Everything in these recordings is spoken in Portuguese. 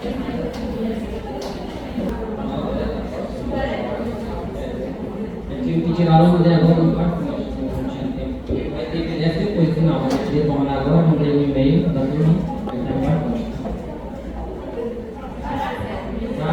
Que tiraram o modelo agora no quarto, não tinha tempo. Vai ter PDF depois, no final. Vai ter como agora, mandei um e-mail da turma. Tá?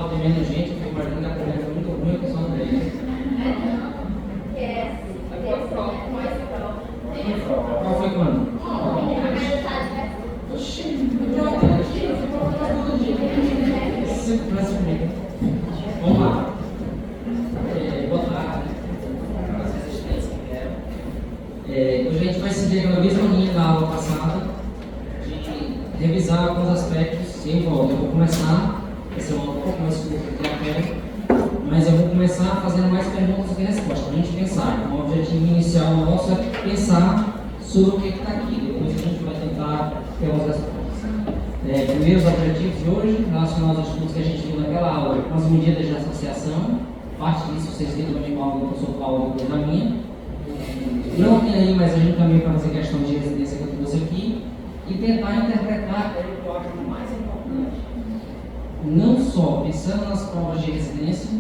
Tem menos gente, porque o Martim da conversa é muito ruim, que só não tem. Qual foi quando? Vamos lá. Boa tarde. Hoje a gente vai seguir aquela mesma linha da aula passada, de revisar alguns aspectos em volta. Eu vou começar. Esse é um pouco mais curto do que eu quero, mas eu vou começar fazendo mais perguntas do que respostas, para a gente pensar. Então, o objetivo inicial nosso é pensar sobre o que está aqui, depois a gente vai tentar ter umas respostas. Primeiro, os objetivos de hoje, relacionados aos estudos que a gente viu naquela aula, com as medidas de associação. Parte disso vocês viram também com a aula do professor Paulo e da minha. Não tem aí, mas a gente também vai fazer questão de residência que eu trouxe aqui e tentar interpretar aquilo que eu acho mais importante. Não só pensando nas provas de residência,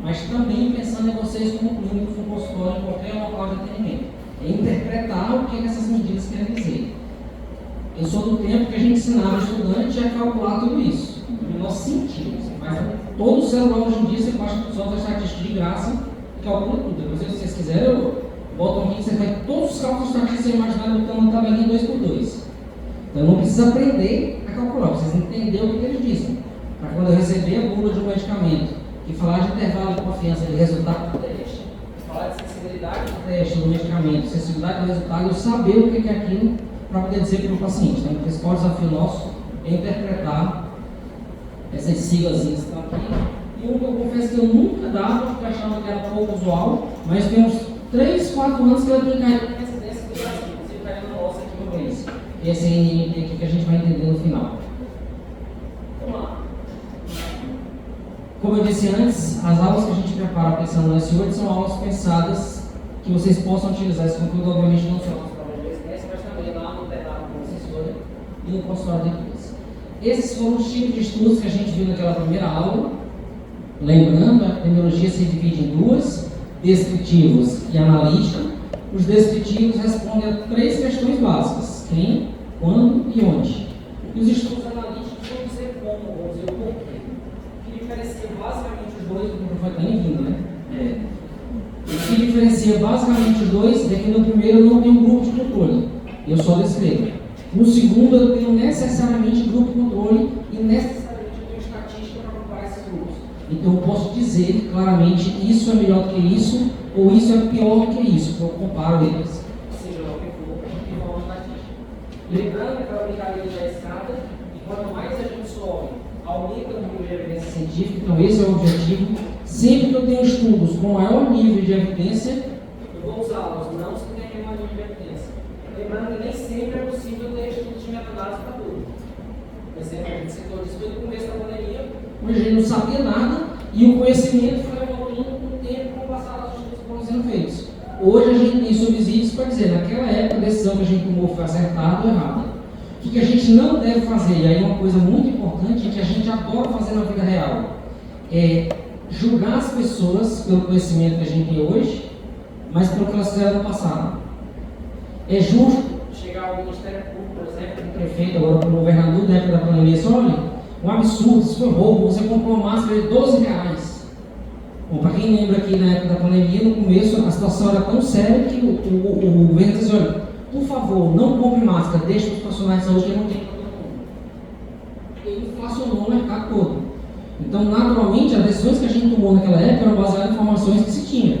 mas também pensando em vocês como clínico, um consultório, em qualquer local de atendimento. É interpretar o que essas medidas querem dizer. Eu sou do tempo que a gente ensinava o estudante a calcular tudo isso, no menor sentido. Você faz todo o celular hoje em dia, você baixa o software estatístico de graça e calcula tudo. Depois, se vocês quiserem, eu boto um link, você faz todos os cálculos estatísticos que você imaginar botando uma tabelinha 2x2. Então não precisa aprender a calcular, precisa entender o que eles dizem. Para quando eu receber a bula de um medicamento e falar de intervalo de confiança de resultado do teste, falar de sensibilidade do teste do medicamento, sensibilidade do resultado, eu saber o que é aquilo para poder dizer para o paciente. Então, o principal desafio nosso é interpretar essas siglas que estão aqui. E um que eu confesso que eu nunca dava, porque eu achava que era pouco usual, mas tem uns 3, 4 anos que eu tenho caído na residência do Brasil, inclusive caindo na nossa aqui uma vez. Esse é NMT aqui que a gente vai entender no final. Vamos lá. Como eu disse antes, as aulas que a gente prepara pensando no S8 são aulas pensadas que vocês possam utilizar esse conteúdo, obviamente não só nas provas de residência, mas também lá no internato como assessora e no consultório de clínica. Esses foram os tipos de estudos que a gente viu naquela primeira aula. Lembrando, a epidemiologia se divide em duas, descritivos e analítica. Os descritivos respondem a 3 questões básicas: quem, quando e onde. E os estudos analíticos vão dizer como, vão dizer o porquê. O que diferencia basicamente os dois, o professor está nem vindo, né? O que diferencia basicamente os dois é que no primeiro eu não tenho grupo de controle, eu só descrevo. No segundo eu tenho necessariamente grupo de controle e necessariamente eu tenho estatística para comparar esses grupos. Então eu posso dizer claramente isso é melhor do que isso, ou isso é pior do que isso, porque eu comparo eles. Seja lá o que for, em forma estatística. Lembrando aquela brincadeira da escada, e quanto mais a gente sobe, aumenta o nível de evidência científica. Então esse é o objetivo. Sempre que eu tenho estudos com maior nível de evidência, eu vou usá-los, não se tem maior nível de evidência. Lembrando que nem sempre é possível ter estudos de meta-análise para tudo. Por exemplo, a gente citou isso desde o começo da pandemia, onde a gente não sabia nada e o conhecimento foi evoluindo com o tempo com o passar dos estudos que foram sendo feitos. Hoje a gente tem subsídios para dizer, naquela época a decisão que a gente tomou foi acertada ou errada. O que a gente não deve fazer, e aí uma coisa muito importante que a gente adora fazer na vida real, é julgar as pessoas pelo conhecimento que a gente tem hoje, mas pelo que elas fizeram no passado. É justo chegar ao Ministério Público, por exemplo, o prefeito, agora o governador da época da pandemia, e olha, um absurdo, isso foi roubo, você comprou uma máscara de R$12. Bom, para quem lembra aqui na época da pandemia, no começo a situação era tão séria que o governo disse, olha, por favor, não compre máscara, deixe os profissionais de saúde que não tem para todo mundo. Ele inflacionou o mercado todo. Então, naturalmente, as decisões que a gente tomou naquela época eram baseadas em informações que se tinha.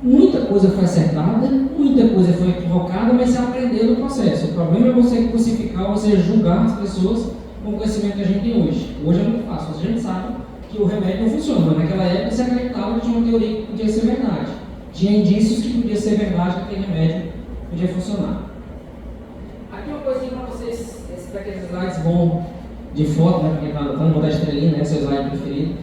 Muita coisa foi acertada, muita coisa foi equivocada, mas se aprendeu no processo. O problema é você crucificar, você julgar as pessoas com o conhecimento que a gente tem hoje. Hoje é muito fácil, a gente sabe que o remédio não funciona, mas naquela época se acreditava que tinha uma teoria que podia ser verdade. Tinha indícios que podia ser verdade que aquele remédio podia funcionar. Aqui uma coisinha para vocês, esses aqueles slides bons de foto, né, porque está vou dar estrelinha, né, seu slide preferido,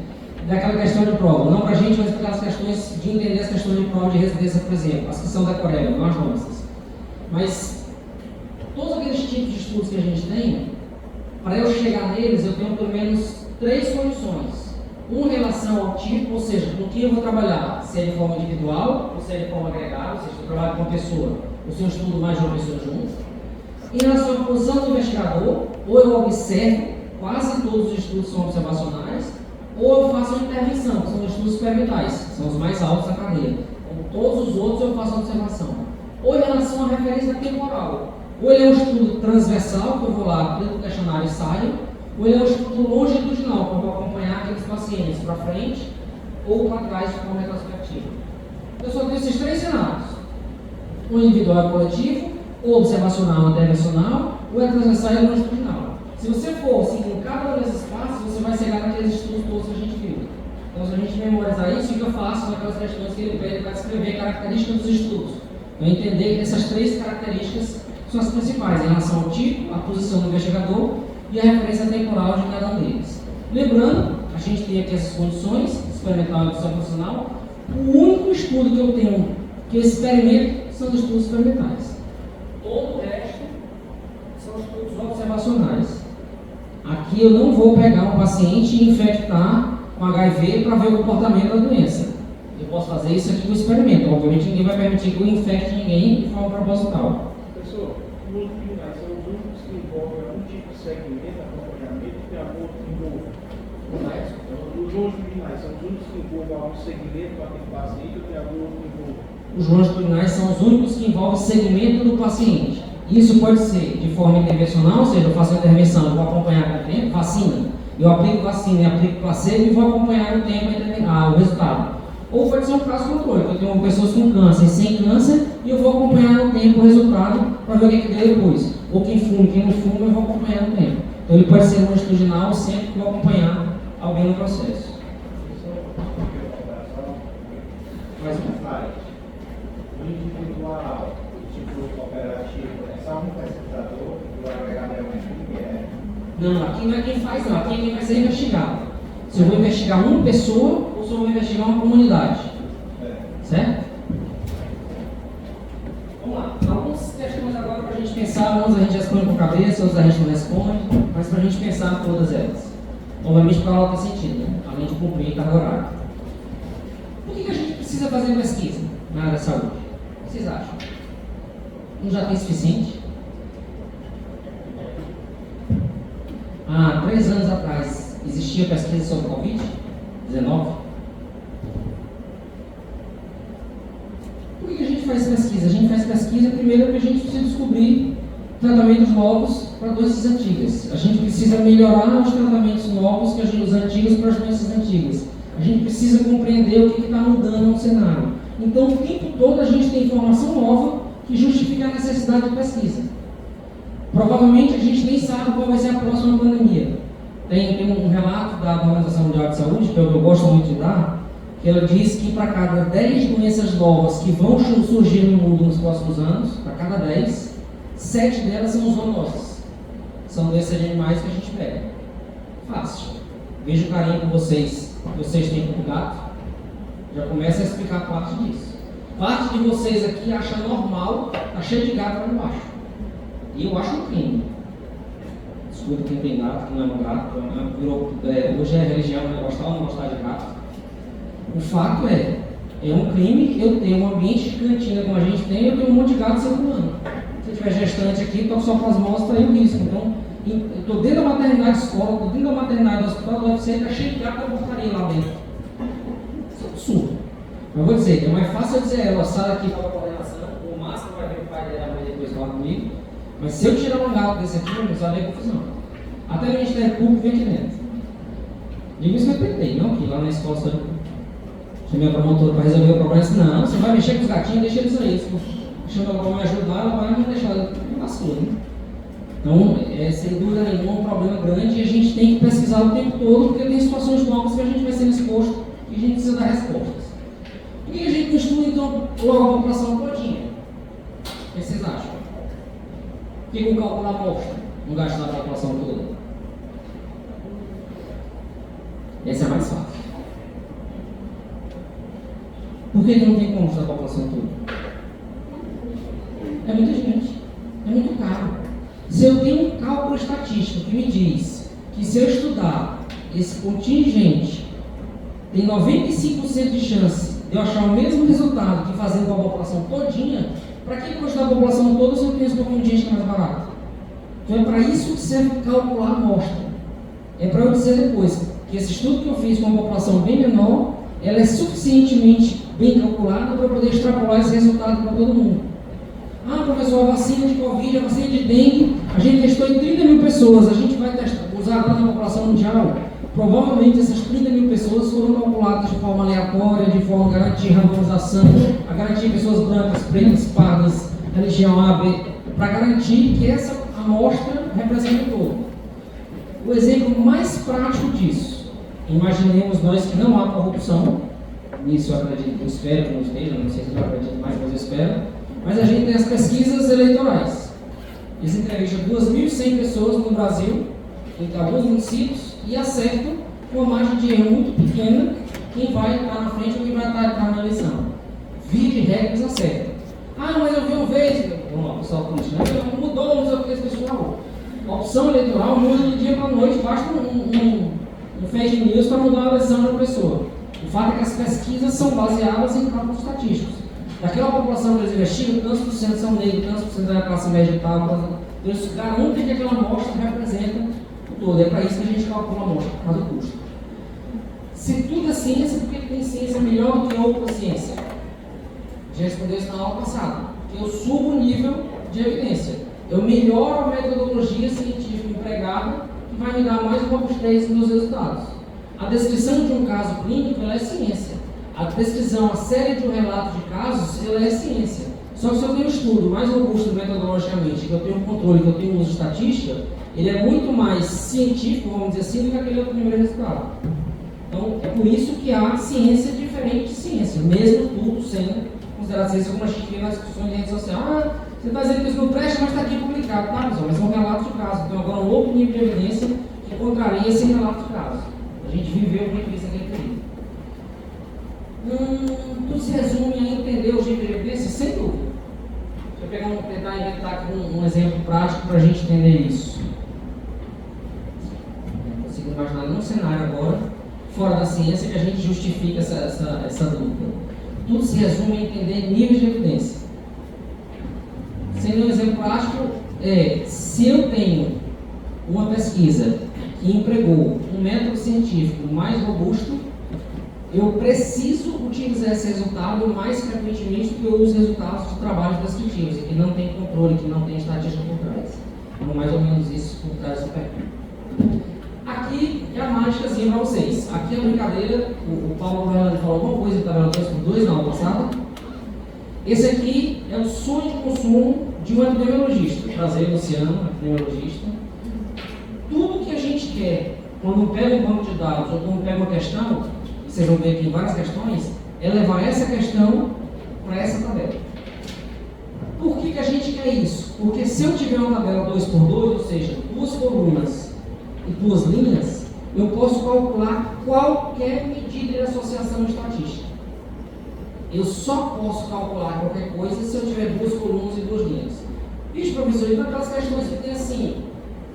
daquela questão de prova. Não para a gente, mas para as questões de entender as questões de prova de residência, por exemplo, as que são da Coreia, não as nossas. Mas todos aqueles tipos de estudos que a gente tem, para eu chegar neles, eu tenho pelo menos 3 condições. Uma em relação ao tipo, ou seja, com quem eu vou trabalhar, se é de forma individual, ou se é de forma agregada, ou seja, se eu trabalho com uma pessoa, ou se eu estudo mais de uma pessoa junto. Em relação à posição do investigador, ou eu observo, quase todos os estudos são observacionais, ou eu faço uma intervenção, que são os estudos experimentais, são os mais altos da cadeia. Como todos os outros, eu faço observação. Ou em relação à referência temporal, ou ele é um estudo transversal, que eu vou lá, dentro do questionário e saio, ou ele é um estudo longitudinal, que eu vou acompanhar aqueles pacientes para frente ou para trás de forma retrospectiva. Eu só tenho esses 3 cenários. O individual é coletivo, o observacional é intervencional, o é transversal é longitudinal. Se você for seguindo cada um desses passos, você vai chegar naqueles estudos todos que a gente viu. Então, se a gente memorizar isso, fica fácil naquelas questões que ele pede para descrever características dos estudos. Então, entender que essas 3 características são as principais, em relação ao tipo, a posição do investigador e a referência temporal de cada um deles. Lembrando, a gente tem aqui essas condições, experimental e observacional. O único estudo que eu tenho, que eu experimento, são os estudos experimentais. Todo o resto são estudos observacionais. Aqui eu não vou pegar um paciente e infectar com HIV para ver o comportamento da doença. Eu posso fazer isso aqui no experimento. Obviamente ninguém vai permitir que eu infecte ninguém de forma proposital. Professor, os longitudinais são os únicos que envolvem algum tipo de segmento, acompanhamento, que tem algum outro envolve. Os longitudinais são os únicos que envolvem algum segmento para aquele paciente ou tem algum outro envolve? Os longitudinais são os únicos que envolvem segmento do paciente. Isso pode ser de forma intervencional, ou seja, eu faço a intervenção, eu vou acompanhar com o tempo, vacina. Eu aplico vacina e aplico placebo e vou acompanhar no tempo o resultado. Ou pode ser um caso controle, que eu tenho pessoas com câncer e sem câncer e eu vou acompanhar no tempo o resultado para ver o que deu depois. Ou quem fuma, quem não fuma, eu vou acompanhar no tempo. Então ele pode ser longitudinal sempre que eu vou acompanhar alguém no processo. Mais um slide. O individual, tipo cooperativo, é só um pesquisador, o agregado é um que é. Não, aqui não é quem faz, não. Aqui é quem vai ser investigado. Se eu vou investigar uma pessoa ou se eu vou investigar uma comunidade. Certo? Vamos lá. Algumas questões agora para a gente pensar. Uns a gente responde com a cabeça, outros a gente não responde. Mas para a gente pensar todas elas. Obviamente para a aula tem sentido, né? Além de cumprir carga horária. Por que a gente precisa fazer pesquisa na área da saúde? O que vocês acham? Não já tem suficiente? Há 3 anos atrás existia pesquisa sobre Covid-19? Por que a gente faz pesquisa? A gente faz pesquisa primeiro porque a gente precisa descobrir tratamentos novos para doenças antigas. A gente precisa melhorar os tratamentos novos que os antigos para as doenças antigas. A gente precisa compreender o que está mudando no cenário. Então, o tempo todo a gente tem informação nova que justifica a necessidade de pesquisa. Provavelmente a gente nem sabe qual vai ser a próxima pandemia. Tem um relato da Organização Mundial de Saúde, que eu gosto muito de dar, que ela diz que para cada 10 doenças novas que vão surgir no mundo nos próximos anos, para cada 10, 7 delas são zoonoses. São doenças de animais que a gente pega. Fácil. Vejo o carinho que vocês têm com o gato. Já começa a explicar parte disso. Parte de vocês aqui acha normal, tá cheio de gato lá embaixo. E eu acho um crime. Desculpa quem tem gato, que não é um gato, hoje é religião, não é gostar ou não gostar de gato. O fato é um crime eu ter um ambiente de cantina como a gente tem, eu tenho um monte de gato circulando. Se tiver gestante aqui, estou só com as mãos, está aí o risco. Então, eu estou dentro da maternidade de escola, estou dentro da maternidade do hospital do UFC, está cheio de gato da porcaria lá dentro. Isso é absurdo. Mas vou dizer, é mais fácil eu dizer, ela sai daqui para a coordenação, o máximo vai ver o pai dela amanhã depois falar comigo. Mas se eu tirar um gato desse aqui, não vai haver confusão. Até o Ministério Público vem aqui dentro. Digo isso que eu tentei, não aqui, lá na escola. Chamei a promotora para resolver o problema. Disse, não, você vai mexer com os gatinhos, deixa eles aí. Se chama para me ajudar, ela vai me deixar. Não passou, né? Então, sem dúvida nenhuma, é um problema grande e a gente tem que pesquisar o tempo todo, porque tem situações novas que a gente vai sendo exposto e a gente precisa dar respostas. Por que a gente não estuda, então, logo a população todinha? O que vocês acham? O que o cálculo mostra? Um gasto da população toda? Essa é mais fácil. Por que não tem como estudar a população toda? É muita gente. É muito caro. Se eu tenho um cálculo estatístico que me diz que se eu estudar esse contingente tem 95% de chance de eu achar o mesmo resultado que fazendo com a população todinha, para que eu estudar a população toda se eu tenho esse contingente que é mais barato? Então é para isso que serve calcular a amostra. É para eu dizer depois que esse estudo que eu fiz com uma população bem menor, ela é suficientemente bem calculada para eu poder extrapolar esse resultado para todo mundo. Ah, professor, a vacina de Covid, a vacina de dengue, a gente testou em 30 mil pessoas, a gente vai usar agora na população mundial. Provavelmente essas 30 mil pessoas foram calculadas de forma aleatória, de forma a garantir randomização, a garantir pessoas brancas, pretas, pardas, religião A, B, para garantir que essa amostra represente todo. O exemplo mais prático disso, imaginemos nós que não há corrupção, nisso eu acredito, eu espero que não esteja, não sei se eu acredito mais, mas eu espero, mas a gente tem as pesquisas eleitorais. Eles entrevistam 2.100 pessoas no Brasil, em alguns municípios, e acertam com uma margem de erro muito pequena quem vai estar na frente ou quem vai estar na eleição. Via de regra, eles acertam. Ah, mas eu vi uma vez, vamos lá, pessoal político, né? Mudou, não sei o que, esse pessoal. A opção eleitoral muda de dia para noite, basta um fake news para mudar a eleição da pessoa. O fato é que as pesquisas são baseadas em cálculos estatísticos. Daquela população que eles investigam, tantos por cento são negros, tantos por cento da classe média e tal, então eles garantem que aquela amostra representa o todo. É para isso que a gente calcula a amostra, por causa do custo. Se tudo é ciência, por que tem ciência melhor do que outra ciência? Já respondeu isso na aula passada. Eu subo o nível de evidência. Eu melhoro a metodologia científica empregada, que vai me dar mais robustez nos meus resultados. A descrição de um caso clínico, ela é ciência. A descrição, a série de um relato de casos, ela é ciência. Só que se eu tenho um estudo mais robusto metodologicamente, que eu tenho um controle, que eu tenho um uso de estatística, ele é muito mais científico, vamos dizer assim, do que aquele outro primeiro resultado. Então, é por isso que há ciência diferente de ciência, mesmo tudo sendo considerado ciência, como a gente vê nas discussões de rede social. Ah, você está dizendo que isso não presta, mas está aqui publicado. Tá, pessoal, mas é um relato de caso. Então, agora um outro nível de evidência que contraria esse relato de caso. A gente viveu muito isso aqui. Tudo se resume a entender o nível de evidência, sem dúvida. Deixa eu tentar inventar aqui um exemplo prático para a gente entender isso. Não consigo imaginar nenhum cenário agora, fora da ciência, que a gente justifica essa dúvida. Tudo se resume a entender níveis de evidência. Sendo um exemplo prático, se eu tenho uma pesquisa que empregou um método científico mais robusto, eu preciso utilizar esse resultado mais frequentemente do que eu uso resultados de trabalhos descritivos, que não tem controle, que não tem estatística por trás. Então, mais ou menos isso por trás do pergunta. Aqui é a mágicazinha para vocês. Aqui é a brincadeira, o Paulo falou alguma coisa em tabela 2x2 na aula passada. Esse aqui é o sonho de consumo de um epidemiologista. Prazer, Luciano, epidemiologista. Tudo que a gente quer, quando pega um banco de dados ou quando pega uma questão, vocês vão ver aqui várias questões, é levar essa questão para essa tabela. Por que a gente quer isso? Porque se eu tiver uma tabela 2x2, ou seja, duas colunas e duas linhas, eu posso calcular qualquer medida de associação estatística. Eu só posso calcular qualquer coisa se eu tiver duas colunas e duas linhas. Vixe, professor, então aquelas questões que tem assim,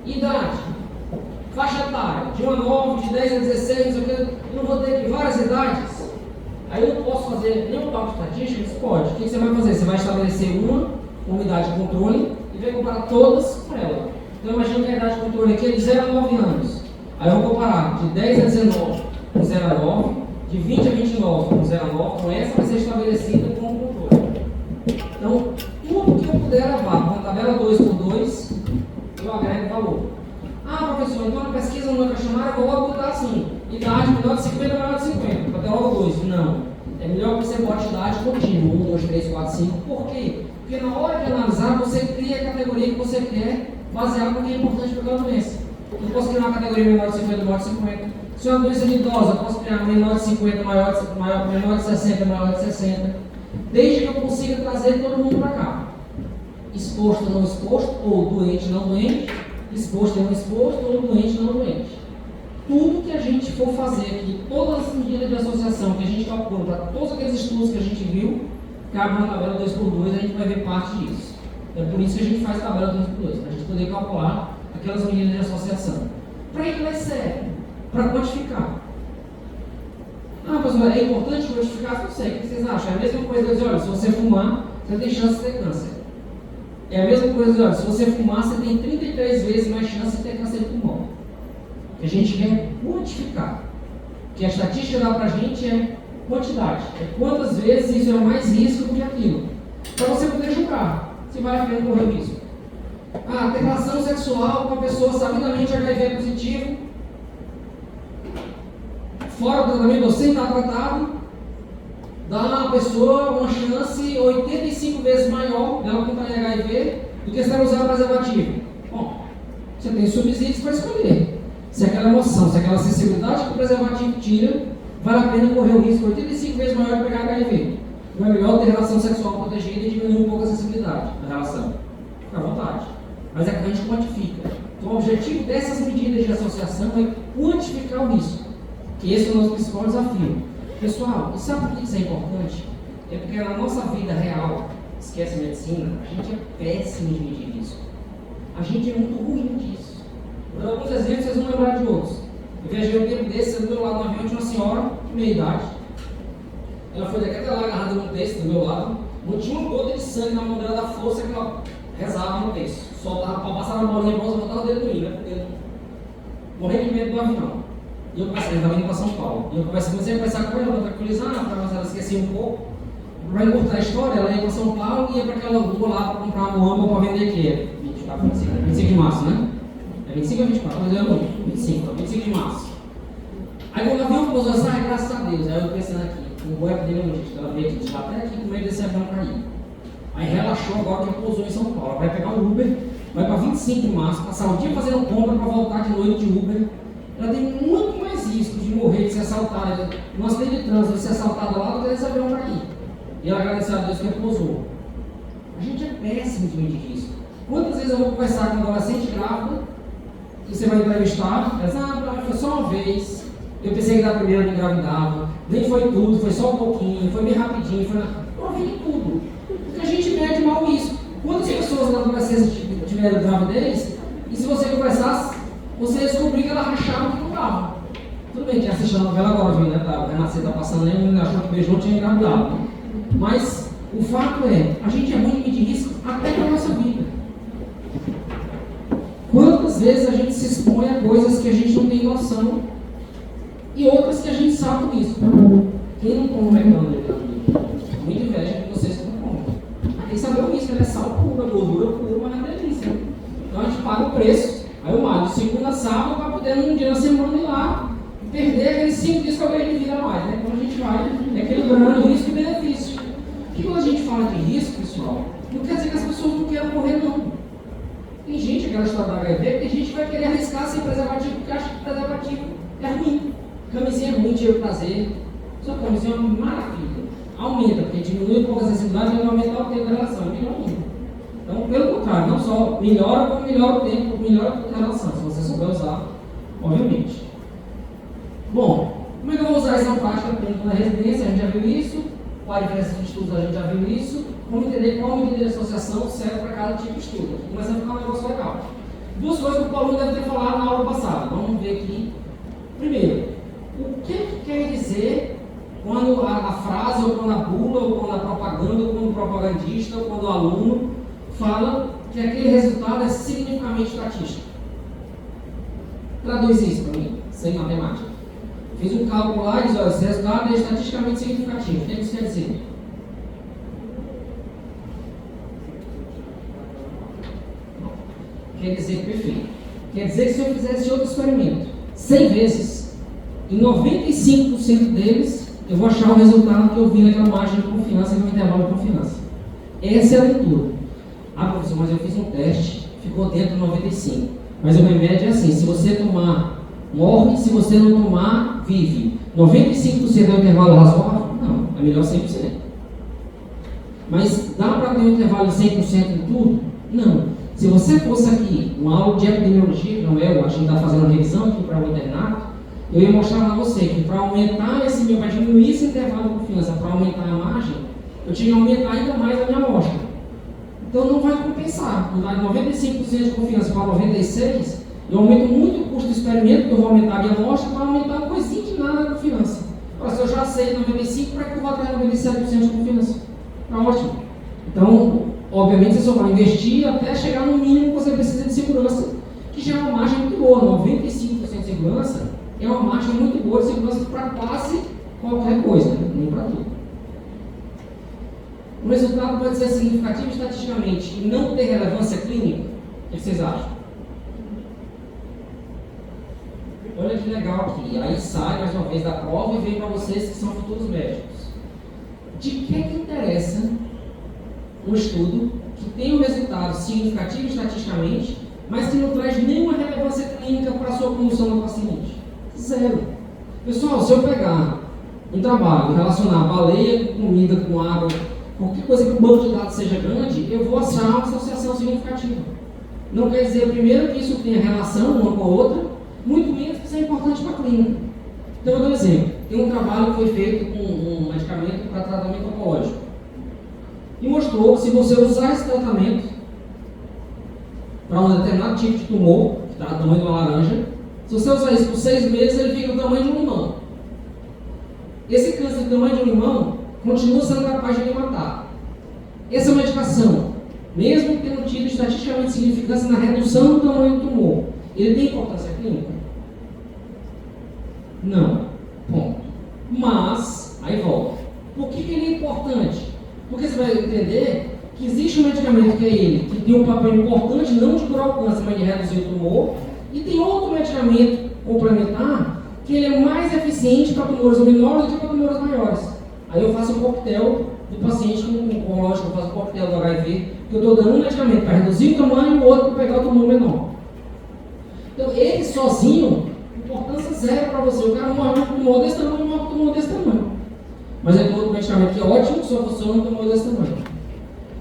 idade, faixa etária, de 1 a 9, de 10 a 16, não sei o que, eu não vou ter aqui várias idades. Aí eu não posso fazer nenhum cálculo estatístico? Você pode. O que você vai fazer? Você vai estabelecer uma unidade de controle e vai comparar todas com ela. Então imagina que a idade de controle aqui é de 0 a 9 anos. Aí eu vou comparar de 10 a 19 com 0 a 9, de 20 a 29 com 0 a 9, então essa vai ser estabelecida como controle. Então, tudo que eu puder levar para a tabela 2x2, eu agrego valor. Ah, professor, então na pesquisa no meu questionário eu vou logo botar assim, idade menor de 50, maior de 50, para ter logo 2. Não. É melhor que você bote idade contínua, 1, 2, 3, 4, 5. Por quê? Porque na hora de analisar, você cria a categoria que você quer, baseado no que é importante para aquela doença. Eu posso criar uma categoria menor de 50, maior de 50. Se é uma doença idosa, eu posso criar menor de 50, menor de 60, maior de 60. Desde que eu consiga trazer todo mundo para cá. Exposto ou não exposto, ou doente não doente, exposto ou não exposto, ou doente não doente. Tudo que a gente for fazer aqui, todas as medidas de associação que a gente calcula para todos aqueles estudos que a gente viu, cabe na tabela 2x2, a gente vai ver parte disso. É por isso que a gente faz tabela 2x2, para a gente poder calcular aquelas medidas de associação. Para que vai ser? Para quantificar. Ah, professor, é importante quantificar? Não sei, o que vocês acham? É a mesma coisa, dizer, olha, se você fumar, você tem chance de ter câncer. É a mesma coisa, olha, se você fumar, você tem 33 vezes mais chance de ter câncer de pulmão. O que a gente quer quantificar. O que a estatística dá para a gente é quantidade. É quantas vezes isso é mais risco do que aquilo. Para você poder julgar se vale a pena correr o risco. Ah, ter relação sexual com uma pessoa sabidamente HIV positivo, fora do tratamento ou sem estar tratado, dá à pessoa uma chance 85 vezes maior dela contar em HIV do que se ela usar preservativo. Bom, você tem subsídios para escolher. Se aquela emoção, se aquela sensibilidade que o preservativo tira, vale a pena correr o risco 85 vezes maior de pegar HIV. Não é melhor ter relação sexual protegida e diminuir um pouco a sensibilidade da relação. Fica à vontade. Mas é que a gente quantifica. Então o objetivo dessas medidas de associação é quantificar o risco. Que esse é o nosso principal desafio. Pessoal, e sabe por que isso é importante? É porque na nossa vida real, esquece a medicina, a gente é péssimo de medir risco. A gente é muito ruim disso. Vou dar alguns exemplos, vocês vão lembrar de outros. Eu viajei um tempo desse, do meu lado no avião tinha uma senhora de meia idade. Ela foi daqui até lá agarrada num texto do meu lado. Não tinha uma gota de sangue na mão dela da força que ela rezava no texto. Soltava para passar na bolinha pra botar o dedo no milho, né? Morrendo de medo do avião. E eu passei, estava indo para São Paulo. E eu comecei a conversar com ela, tranquilizar, para ela esquecer um pouco. Para encurtar a história, ela ia para São Paulo e ia para aquela rua lá para comprar uma âmbar para vender aqui. É 25 de março, né? É 25 ou 24? Mas eu não. 25 de março. Aí quando o avião pousou, eu saí, graças a Deus. Aí eu pensando aqui, um bom epidemiologista, ela veio aqui, até aqui com medo desse avião cair. Aí relaxou agora que pousou em São Paulo. Ela vai pegar um Uber, vai para 25 de março, passar o dia fazendo compra para voltar de noite de Uber. Ela tem muito mais risco de morrer, de ser assaltada, no acidente de trânsito, de ser assaltada lá do que desse avião cair. E ela agradeceu a Deus que pousou. A gente é péssimo de medir risco. Quantas vezes eu vou conversar com uma adolescente grávida, que você vai entrevistar, ela diz, foi só uma vez, eu pensei que da primeira não engravidava, nem foi tudo, foi só um pouquinho, foi bem rapidinho, foi eu vi tudo. Porque a gente mede mal o risco. Quantas pessoas na adolescência tiveram gravidez, e se você conversasse, você ia descobrir que ela rachava que não dava. Tudo bem, quem assiste a novela agora, viu, né? O Renascer tá passando aí, não achou que beijou, tinha engravidado. Mas o fato é, a gente é ruim de risco até para a nossa vida. Quantas vezes a gente se expõe a coisas que a gente não tem noção e outras que a gente sabe o risco. Quem não come McDonald's? Muita inveja de vocês que não comem. Tem que saber o risco, né? Sal puro, gordura pura, mas é delícia. Então a gente paga o preço. Aí eu malho de segunda a sábado para poder num dia na semana ir lá e perder aqueles 5 dias que eu ganhei de vida a mais, né? Então a gente vai equilibrando risco e benefício. Porque quando a gente fala de risco, pessoal, não quer dizer que as pessoas não queiram morrer, não. Tem gente, aquela história da HIV, tem gente que vai querer arriscar sem preservativo porque acha que preservativo é ruim. Camisinha é ruim, tira o prazer. Só que camisinha é uma maravilha. Aumenta, porque diminui um pouco a sensibilidade e vai aumentar o tempo da relação. Então, pelo contrário, não só melhora, como melhora o tempo, melhora a relação, se você souber usar, obviamente. Bom, como é que eu vou usar essa prática dentro da residência? A gente já viu isso, com a diferença de estudos a gente já viu isso. Vamos entender qual medida de associação serve para cada tipo de estudo. Começa a ficar um negócio legal. Duas coisas que o Paulo deve ter falado na aula passada. Vamos ver aqui. Primeiro, o que quer dizer quando a frase, ou quando a bula, ou quando a propaganda, ou quando o propagandista, ou quando o aluno fala que aquele resultado é significativamente estatístico? Traduz isso para mim, sem matemática. Fiz um cálculo lá e diz, olha, esse resultado é estatisticamente significativo. O que isso quer dizer? Quer dizer, perfeito. Quer dizer que se eu fizesse outro experimento 100 vezes, em 95% deles, eu vou achar o resultado que eu vi naquela margem de confiança, no intervalo de confiança. Essa é a leitura. Ah, professor, mas eu fiz um teste, ficou dentro de 95. Mas o remédio é assim, se você tomar, morre, se você não tomar, vive. 95% é um intervalo razoável? Não, é melhor 100%. Mas dá para ter um intervalo de 100% em tudo? Não. Se você fosse aqui, uma aula de epidemiologia, não é, a gente está fazendo uma revisão aqui para o internato, eu ia mostrar para você que para aumentar esse meu, para diminuir esse intervalo de confiança, para aumentar a margem, eu tinha que aumentar ainda mais a minha amostra. Então não vai compensar. Mudar de 95% de confiança para 96%, eu aumento muito o custo do experimento, porque eu vou aumentar a minha amostra para aumentar uma coisinha de nada de confiança. Agora, se eu já sei 95%, para que eu vou até 97% de confiança? Está ótimo. Então, obviamente, você só vai investir até chegar no mínimo que você precisa de segurança, que já é uma margem muito boa. 95% de segurança é uma margem muito boa de segurança para quase qualquer coisa, né? Nem para tudo. O resultado pode ser significativo estatisticamente e não ter relevância clínica. O que vocês acham? Olha que legal aqui. Aí sai mais uma vez da prova e vem para vocês que são futuros médicos. De que interessa um estudo que tem um resultado significativo estatisticamente, mas que não traz nenhuma relevância clínica para a sua condução do paciente? Zero. Pessoal, se eu pegar um trabalho e relacionar baleia com comida, com água, qualquer coisa que o banco de dados seja grande, eu vou achar uma associação significativa. Não quer dizer, primeiro, que isso tenha relação uma com a outra, muito menos que isso é importante para a clínica. Então, eu dou um exemplo. Tem um trabalho que foi feito com um medicamento para tratamento oncológico. E mostrou que se você usar esse tratamento para um determinado tipo de tumor, que está do tamanho de uma laranja, se você usar isso por 6 meses, ele fica do tamanho de um limão. Esse câncer do tamanho de um limão continua sendo capaz de lhe matar. Essa medicação, mesmo tendo tido estatisticamente significância na redução do tamanho do tumor, ele tem importância clínica? Não. Ponto. Mas, aí volta. Por que ele é importante? Porque você vai entender que existe um medicamento que é ele, que tem um papel importante não de curar o câncer, mas de reduzir o tumor, e tem outro medicamento complementar que ele é mais eficiente para tumores menores do que para tumores maiores. Aí eu faço um coquetel do paciente com oncológico, eu faço um coquetel do HIV, que eu estou dando um medicamento para reduzir o tamanho e o outro para pegar o tumor menor. Então, ele sozinho, importância zero para você. O cara morre com um tumor desse tamanho, morre com um tumor desse tamanho. Mas é outro medicamento que é ótimo, só funciona com um tumor desse tamanho.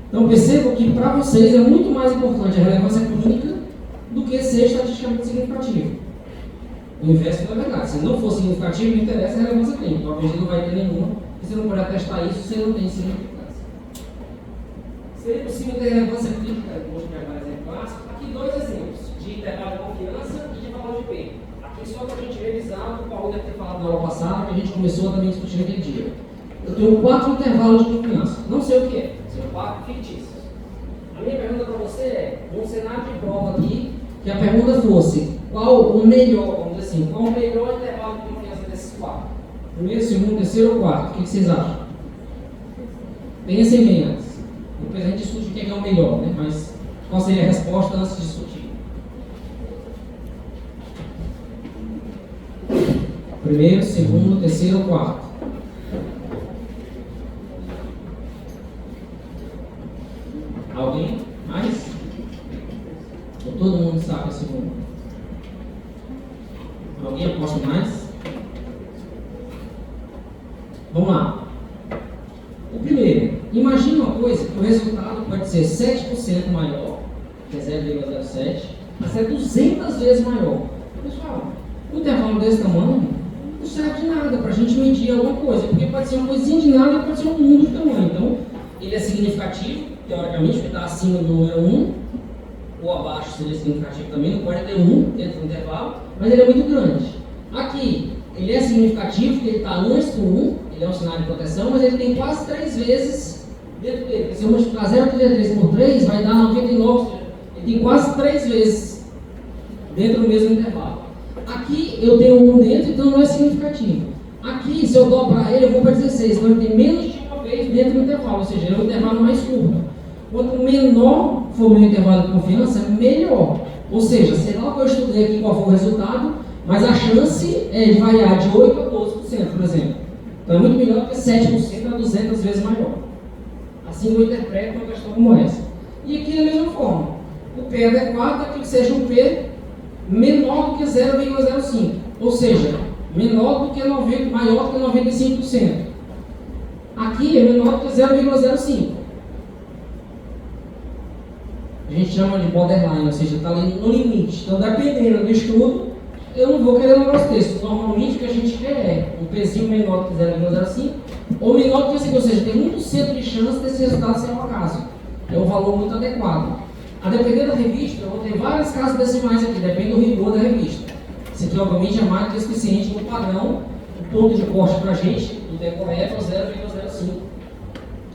Então, percebam que para vocês é muito mais importante a relevância clínica do que ser estatisticamente significativo. O inverso não é verdade. Se não for significativo, não interessa a relevância clínica. Talvez não vai ter nenhuma, porque você não pode atestar isso se não tem significância. Seria possível ter relevância clínica, vou mostrar mais exemplo clássico. Aqui 2 exemplos, de intervalo de confiança e de valor de P. Aqui só para a gente revisar o que o Paulo deve ter falado na aula passada, que a gente começou a também discutir naquele dia. Eu tenho 4 intervalos de confiança. Não sei o que é, são 4 fictícios. A minha pergunta para você é, num cenário de prova aqui, que a pergunta fosse, qual o melhor, vamos dizer assim, qual o melhor intervalo de confiança desses 4? Primeiro, segundo, terceiro ou quarto? O que vocês acham? Pensem bem antes. Depois a gente discute o que é o melhor, né? Mas qual seria a resposta antes de discutir? Primeiro, segundo, terceiro ou quarto? Alguém? Mais? Ou todo mundo sabe a segunda? Alguém aposta mais? Vamos lá. O primeiro, imagine uma coisa que o resultado pode ser 7% maior, que é 0,07, mas é 200 vezes maior. Pessoal, um intervalo desse tamanho não serve de nada para a gente medir alguma coisa, porque pode ser uma coisinha de nada e pode ser um mundo de tamanho. Então, ele é significativo, teoricamente, porque está acima do número 1, ou abaixo seria significativo também, não pode ter 1 dentro do intervalo, mas ele é muito grande. Aqui, ele é significativo, porque ele está antes do 1, ele é um sinal de proteção, mas ele tem quase 3 vezes dentro dele. Se eu multiplicar 0,33 por 3, vai dar 99, ele tem quase 3 vezes dentro do mesmo intervalo. Aqui eu tenho 1 dentro, então não é significativo. Aqui, se eu dobrar ele, eu vou para 16, então ele tem menos de uma vez dentro do intervalo, ou seja, ele é um intervalo mais curto. Quanto menor for o meu intervalo de confiança, melhor. Ou seja, sei lá que eu estudei aqui qual foi o resultado, mas a chance é de variar de 8% a 12%, por exemplo. Então é muito melhor do que 7% a 200 vezes maior. Assim eu interpreto uma questão como essa. E aqui da mesma forma, o P adequado é que seja um P menor do que 0,05, ou seja, menor do que 90, maior do que 95%. Aqui é menor do que 0,05. A gente chama de borderline, ou seja, está ali no limite. Então, dependendo do estudo, eu não vou querer lembrar os textos. Normalmente, o que a gente quer é um pezinho menor do que 0,05 ou menor do que 5, ou seja, tem 1% de chance desse resultado ser um acaso. É um valor muito adequado. A depender da revista, eu vou ter várias casas decimais aqui, depende do rigor da revista. Isso aqui, obviamente, é mais do que suficiente no padrão. O ponto de corte para a gente, do decorrer é 0,05,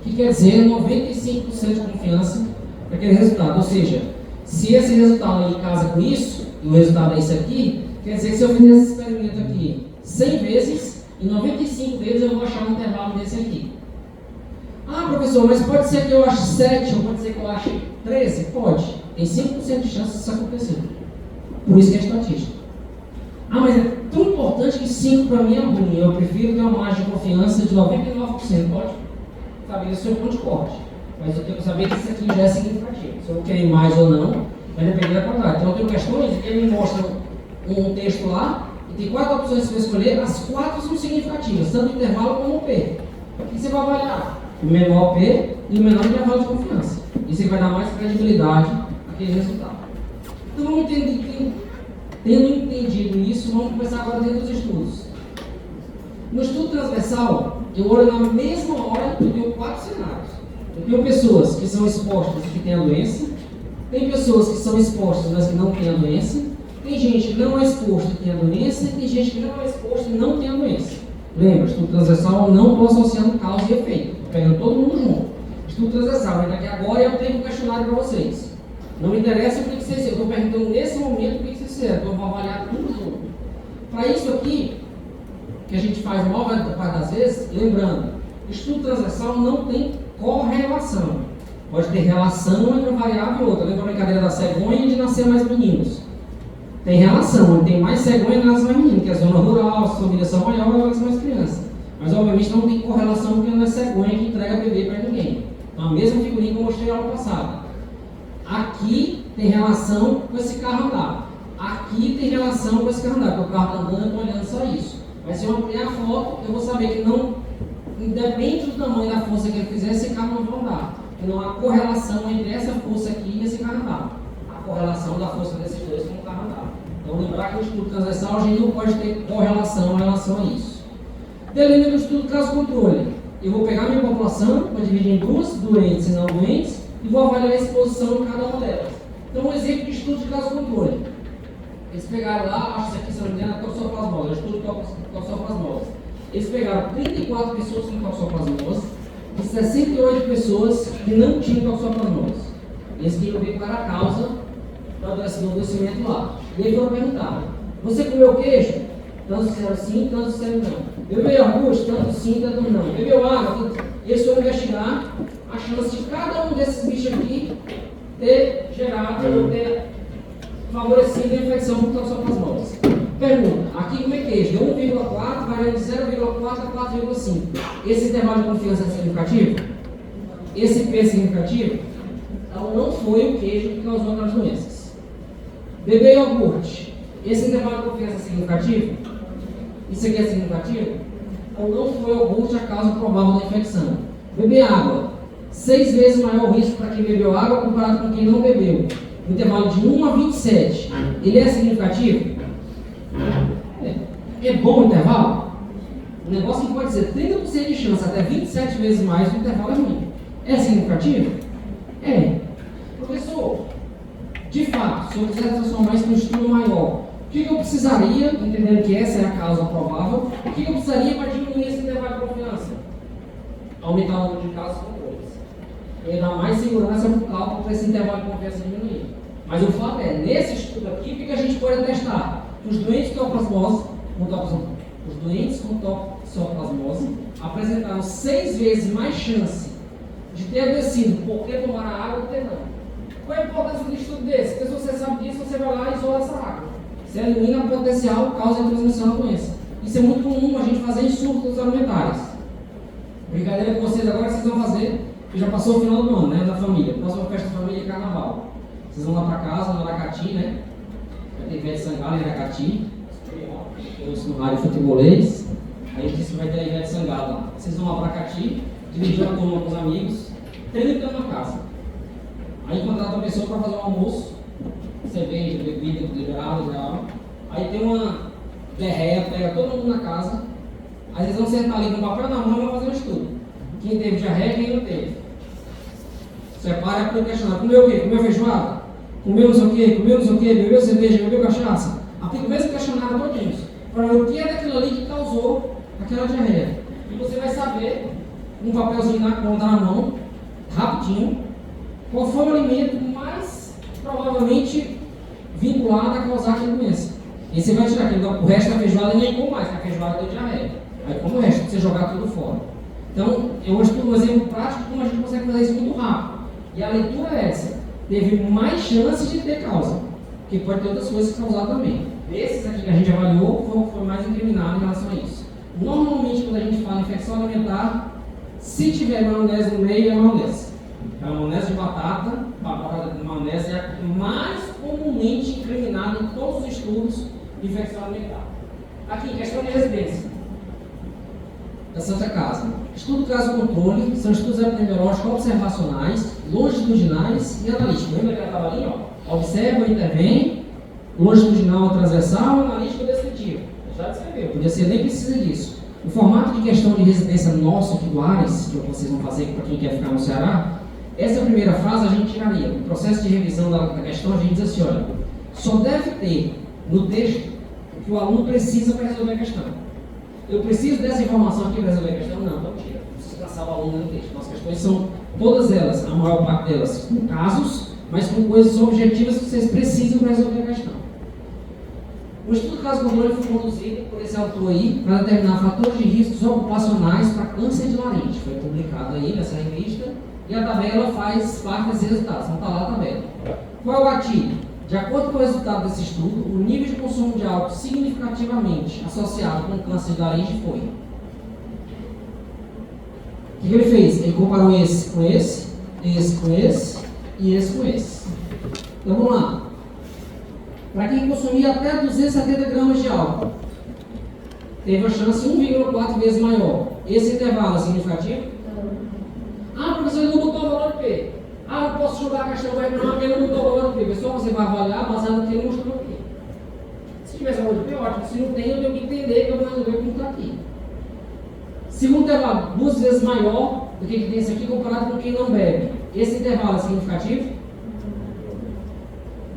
que quer dizer 95% de confiança naquele resultado. Ou seja, se esse resultado aí casa com isso, e o resultado é esse aqui, quer dizer que se eu fizer esse experimento aqui 100 vezes, em 95 vezes eu vou achar um intervalo desse aqui. Ah, professor, mas pode ser que eu ache 7, ou pode ser que eu ache 13? Pode. Tem 5% de chance disso acontecer. Por isso que é estatística. Ah, mas é tão importante que 5 para mim é ruim. Eu prefiro ter uma margem de confiança de 99%. Pode saber o seu ponto de corte. Mas eu tenho que saber que isso aqui já é significativo. Se eu vou querer mais ou não, vai depender da quantidade. Então eu tenho questões que ele me mostra um texto lá, e tem 4 opções que você vai escolher, as 4 são significativas, tanto o intervalo como o P. O que você vai avaliar? O menor P e o menor intervalo de confiança. Isso vai dar mais credibilidade àquele resultado. Então vamos entender, tendo entendido isso, vamos começar agora dentro dos estudos. No estudo transversal, eu olho na mesma hora, eu tenho 4 cenários. Eu tenho pessoas que são expostas e que têm a doença, tem pessoas que são expostas, mas que não têm a doença, tem gente que não é exposta e tem a doença, e tem gente que não é exposta e não tem a doença. Lembra, estudo transversal eu não estou associando causa e efeito, estou pegando todo mundo junto. Estudo transversal, mas daqui agora eu tenho um questionário para vocês. Não me interessa o que vocês fizeram, eu estou perguntando nesse momento o que vocês fizeram, então eu vou avaliar tudo junto. Para isso aqui, que a gente faz a maior parte das vezes, lembrando, estudo transversal não tem correlação. Pode ter relação entre uma variável e outra. Lembra a brincadeira da cegonha e de nascer mais meninos? Tem relação, onde tem mais cegonha e nasce mais menino, que é a zona rural, as famílias são maiores, nasce mais criança. Mas obviamente não tem correlação porque não é cegonha que entrega bebê para ninguém. Então a mesma figurinha que eu mostrei na aula passada. Aqui tem relação com esse carro andar. Aqui tem relação com esse carro andar, porque o carro está andando, eu estou olhando só isso. Mas se eu ampliar a foto, eu vou saber que não, independente do tamanho da força que ele fizer, esse carro não vai andar. Porque não há correlação entre essa força aqui e esse carro andar. A correlação da força desses dois com o carro andar. Então lembrar que no estudo transversal a gente não pode ter correlação em relação a isso. Delineando o estudo caso-controle. Eu vou pegar a minha população, vou dividir em duas, doentes e não doentes, e vou avaliar a exposição de cada uma delas. Então um exemplo de estudo de caso-controle. Eles pegaram lá, acho que isso aqui, se não me engano, é toxoplasmose, estudo de toxoplasmose. Eles pegaram 34 pessoas com toxoplasmose e 68 pessoas que não tinham toxoplasmose. Eles queriam ver qual era a causa do adoecimento lá. E aí foram perguntar: você comeu queijo? Tanto disseram sim, tanto disseram não. Bebeu iogurte? Tanto sim, tanto não. Bebeu água? Tanto... Eles foram investigar a chance de cada um desses bichos aqui ter gerado ou ter favorecido a infecção por toxoplasmose. Pergunta: aqui comer queijo deu 1,4, variando de 0,4 a 4,5. Esse intervalo de confiança é significativo? Esse P é significativo? Então não foi o queijo que causou aquelas doenças. Beber iogurte, esse intervalo de confiança é significativo? Isso aqui é significativo? Então não foi o iogurte a causa provável da infecção. Beber água, 6 vezes maior o risco para quem bebeu água comparado com quem não bebeu. Intervalo de 1 a 27. Ele é significativo? É bom o intervalo? O negócio que pode ser 30% de chance, até 27 vezes mais, o intervalo é ruim. É significativo? É. Professor, de fato, se eu quiser transformar isso num estudo maior, o que eu precisaria, entendendo que essa é a causa provável, o que eu precisaria para diminuir esse intervalo de confiança? Aumentar o número de casos controles. E dar mais segurança para o cálculo para esse intervalo de confiança diminuir. Mas o fato é, nesse estudo aqui, o que a gente pode testar? Os doentes com toxoplasmose apresentaram 6 vezes mais chance de ter adoecido porque tomaram água do que não. Qual é a importância de um estudo desse? Porque se você sabe disso, você vai lá e isola essa água. Você elimina a potencial causa de transmissão da doença. Isso é muito comum a gente fazer em surtos alimentares. Brincadeira com vocês agora que vocês vão fazer, que já passou o final do ano, né, da família. Próxima festa da família é carnaval. Vocês vão lá para casa, no Aracati, né? Vai ter Ivete Sangalo em Aracati. Eu sou no rádio futebolês. Aí a gente disse que vai ter a Ivete Sangalo lá. Vocês vão lá para Aracati, dividir a turma com os amigos, 30 na casa. Aí contrata uma pessoa para fazer um almoço, cerveja, bebida, liberado, geral. Aí tem uma derreia, pega todo mundo na casa. Aí eles vão sentar ali com o papel na mão e vão fazer um estudo. Quem teve diarreia, quem não teve. Separa para o questionário. Comeu o quê? Comeu feijoada? Comeu não sei o quê? Comeu não sei o quê? Bebeu cerveja? Bebeu cachaça? Aplica o mesmo questionário todinho. Para ver o que é daquilo ali que causou aquela diarreia. E você vai saber, um papelzinho na conta na mão, rapidinho, qual foi o alimento mais provavelmente vinculado a causar aquela doença. E você vai tirar aquele, o resto da feijoada nem com mais, porque a feijoada deu diarreia. Aí como o resto, você jogar tudo fora. Então, eu acho que um exemplo prático como a gente consegue fazer isso muito rápido. E a leitura é essa. Teve mais chances de ter causa, porque pode ter outras coisas que causar também. Desses aqui que a gente avaliou, foi mais incriminado em relação a isso. Normalmente, quando a gente fala em infecção alimentar, se tiver maionese no meio, é maionese. A maionese de batata, a maionese é a mais comumente incriminada em todos os estudos de infecção alimentar. Aqui, questão de residência da Santa Casa. Estudo caso controle, são estudos epidemiológicos observacionais, longitudinais e analíticos. Lembra que ela estava ali? Ó? Observa, intervém, longitudinal, transversal, analítico e descritivo. Já descreveu, podia ser, nem precisa disso. O formato de questão de residência nosso aqui do Ares, que vocês vão fazer para quem quer ficar no Ceará, essa primeira frase a gente tiraria. No processo de revisão da questão, a gente diz assim, olha, só deve ter no texto o que o aluno precisa para resolver a questão. Eu preciso dessa informação aqui para resolver a questão? Não, não tira. Preciso traçar o aluno no texto. Nossas questões são, todas elas, a maior parte delas, com casos, mas com coisas objetivas que vocês precisam para resolver a questão. O estudo caso controle foi conduzido por esse autor aí para determinar fatores de riscos ocupacionais para câncer de laringe. Foi publicado aí nessa revista e a tabela faz parte desses resultados. Então está lá a tabela. Qual é o gatilho? De acordo com o resultado desse estudo, o nível de consumo de álcool significativamente associado com o câncer de laringe foi. O que ele fez? Ele comparou esse com esse, esse com esse e esse com esse. Então vamos lá. Para quem consumia até 270 gramas de álcool, teve a chance 1,4 vezes maior. Esse intervalo é significativo? Ah, professor, ele não botou o valor de P. Ah, eu posso jogar a questão vai não, porque ele não botou o valor de P. Pessoal, você vai avaliar baseado no que ele mostrou aqui. Se tivesse valor de P, ótimo. Se não tem, eu tenho que entender que eu vou resolver como está aqui. Segundo intervalo, 2 vezes maior do que tem esse aqui comparado com quem não bebe. Esse intervalo é significativo?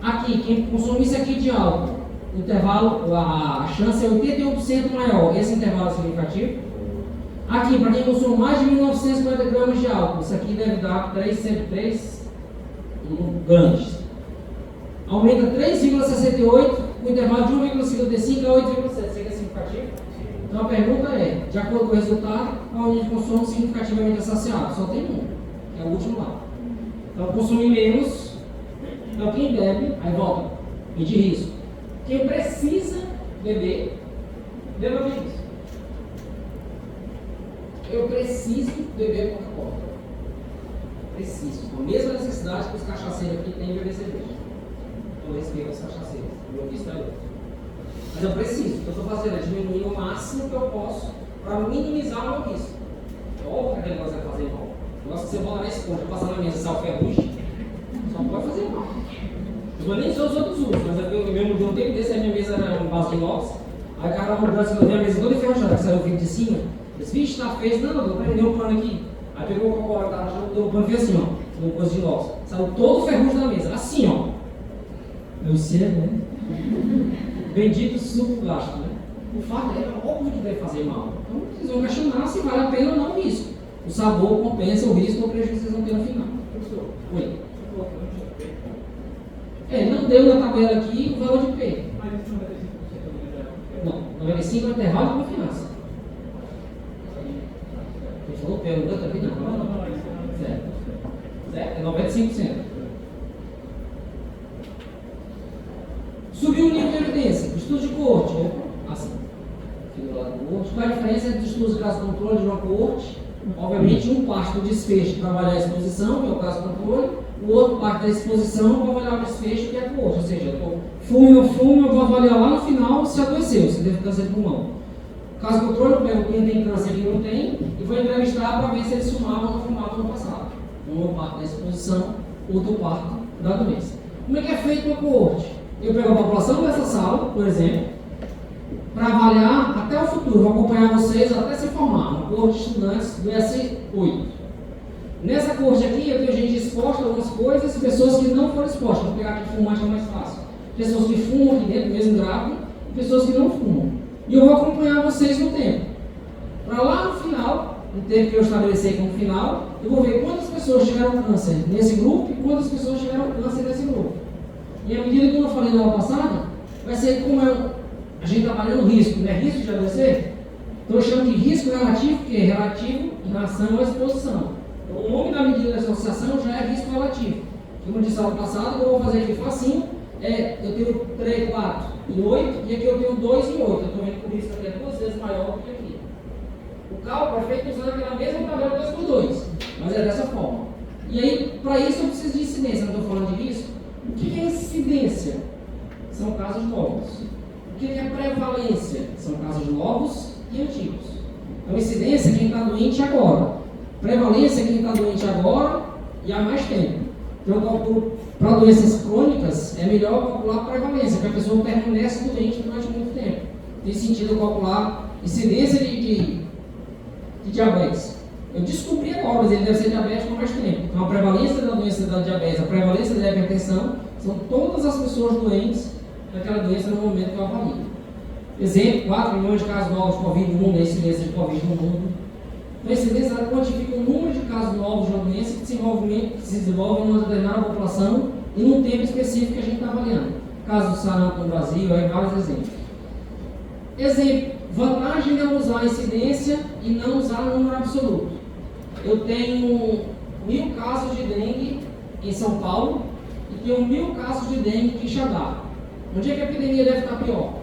Aqui, quem consome isso aqui de álcool, o intervalo, a chance é 81% maior. Esse intervalo é significativo? Aqui, para quem consome mais de 1.950 gramas de álcool, isso aqui deve dar 303 grandes. Aumenta 3,68, o intervalo de 1,55 a 8,7. Isso aqui é significativo? Então a pergunta é, de acordo com o resultado, qual nível de consumo significativamente associado? Só tem um, que é o último lá. Então, consumir menos. Então, quem bebe, aí volta, medir risco. Quem precisa beber, beba menos. Eu preciso beber Coca-Cola. Preciso. Com a mesma necessidade que os cachaceiros aqui têm de beber cerveja. Eu respeito os cachaceiros. Eu disse para eles. Mas eu preciso. O que eu estou fazendo é diminuir o máximo que eu posso para minimizar o meu risco. Óbvio que aquele negócio vai fazer mal. O negócio que você bota na esponja, passar na mesa, sal ferrugem, só pode fazer mal. Eu nem sei os outros usos, mas eu mesmo de um tempo desse, a minha mesa era um vaso de inox. Aí o cara mudou assim, eu vi a mesa toda enferrujada, que saiu o vidro de cima. Eu disse, vixe, tá feio. Não, eu prendei um pano aqui. Aí pegou o Coca-Cola que tava achando, deu o pano e fez assim, ó, uma coisa de inox. Saiu todo o ferrugem da mesa, assim, ó. Meu ser, né? Bendito suco gasto, né? O fato é óbvio que deve fazer mal. Então vocês vão questionar se vale a pena ou não o risco. O sabor compensa o risco ou o prejuízo que vocês vão ter no final. Professor, Oi. você Não deu na tabela aqui o valor de P. mas esse 95% do Não, 95 é o intervalo de confiança. Ele falou P, não deu também não. não, isso não. Certo? É 95%. Subiu o nível de evidência. Estudo de coorte. Assim. Qual a diferença entre os estudos de caso controle de uma coorte? Obviamente, um parte do desfecho para avaliar a exposição, que é o caso controle, o outro parte da exposição para avaliar o desfecho, que é a coorte. Ou seja, fumo ou não fumo, eu vou avaliar lá no final se adoeceu, se teve câncer de pulmão. Caso controle, eu pego quem tem câncer e quem não tem e vou entrevistar para ver se eles fumavam ou não fumavam no passado. Uma parte da exposição, outra parte da doença. Como é que é feito uma coorte? Eu pego a população dessa sala, por exemplo, para avaliar até o futuro, vou acompanhar vocês até se formar, uma coorte de estudantes do S8. Nessa coorte aqui, eu tenho gente exposta a algumas coisas e pessoas que não foram expostas. Vou pegar aqui fumante, é mais fácil. Pessoas que fumam aqui dentro, mesmo grávido, e pessoas que não fumam. E eu vou acompanhar vocês no tempo. Para lá no final, no tempo que eu estabeleci como final, eu vou ver quantas pessoas tiveram câncer nesse grupo e quantas pessoas tiveram câncer nesse grupo. E à medida que eu falei na aula passada, vai ser como a gente trabalha no risco, não é risco de adoecer? Então eu chamo de risco relativo, que é relativo em relação à exposição. Então, o nome da medida da associação já é risco relativo. Como eu disse na aula passada, eu vou fazer aqui facinho, eu tenho 3, 4 e 8, e aqui eu tenho 2 e 8. Eu estou vendo que o risco aqui é 2 vezes maior do que aqui. O cálculo é feito usando aquela mesma tabela 2 por 2, mas é dessa forma. E aí, para isso eu preciso de incidência, não estou falando de risco. O que é incidência? São casos novos. O que é prevalência? São casos novos e antigos. Então, incidência é quem está doente agora. Prevalência é quem está doente agora e há mais tempo. Então, para doenças crônicas, é melhor calcular prevalência, porque a pessoa permanece doente durante muito tempo. Tem sentido calcular incidência de diabetes. Eu descobri agora, mas ele deve ser diabético há mais tempo. Então, a prevalência da doença da diabetes, a prevalência da hipertensão, são todas as pessoas doentes daquela doença no momento que eu avalio. Exemplo, 4 milhões de casos novos de Covid no mundo, a incidência de Covid no mundo. Então, a incidência quantifica o número de casos novos de uma doença que se desenvolve em uma determinada população e num tempo específico que a gente está avaliando. Caso do sarampo no Brasil, aí vários exemplos. Exemplo, vantagem de eu usar a incidência e não usar o número absoluto. Eu tenho 1.000 casos de dengue em São Paulo e tenho 1.000 casos de dengue em Quixadá. Onde é que a epidemia deve estar pior?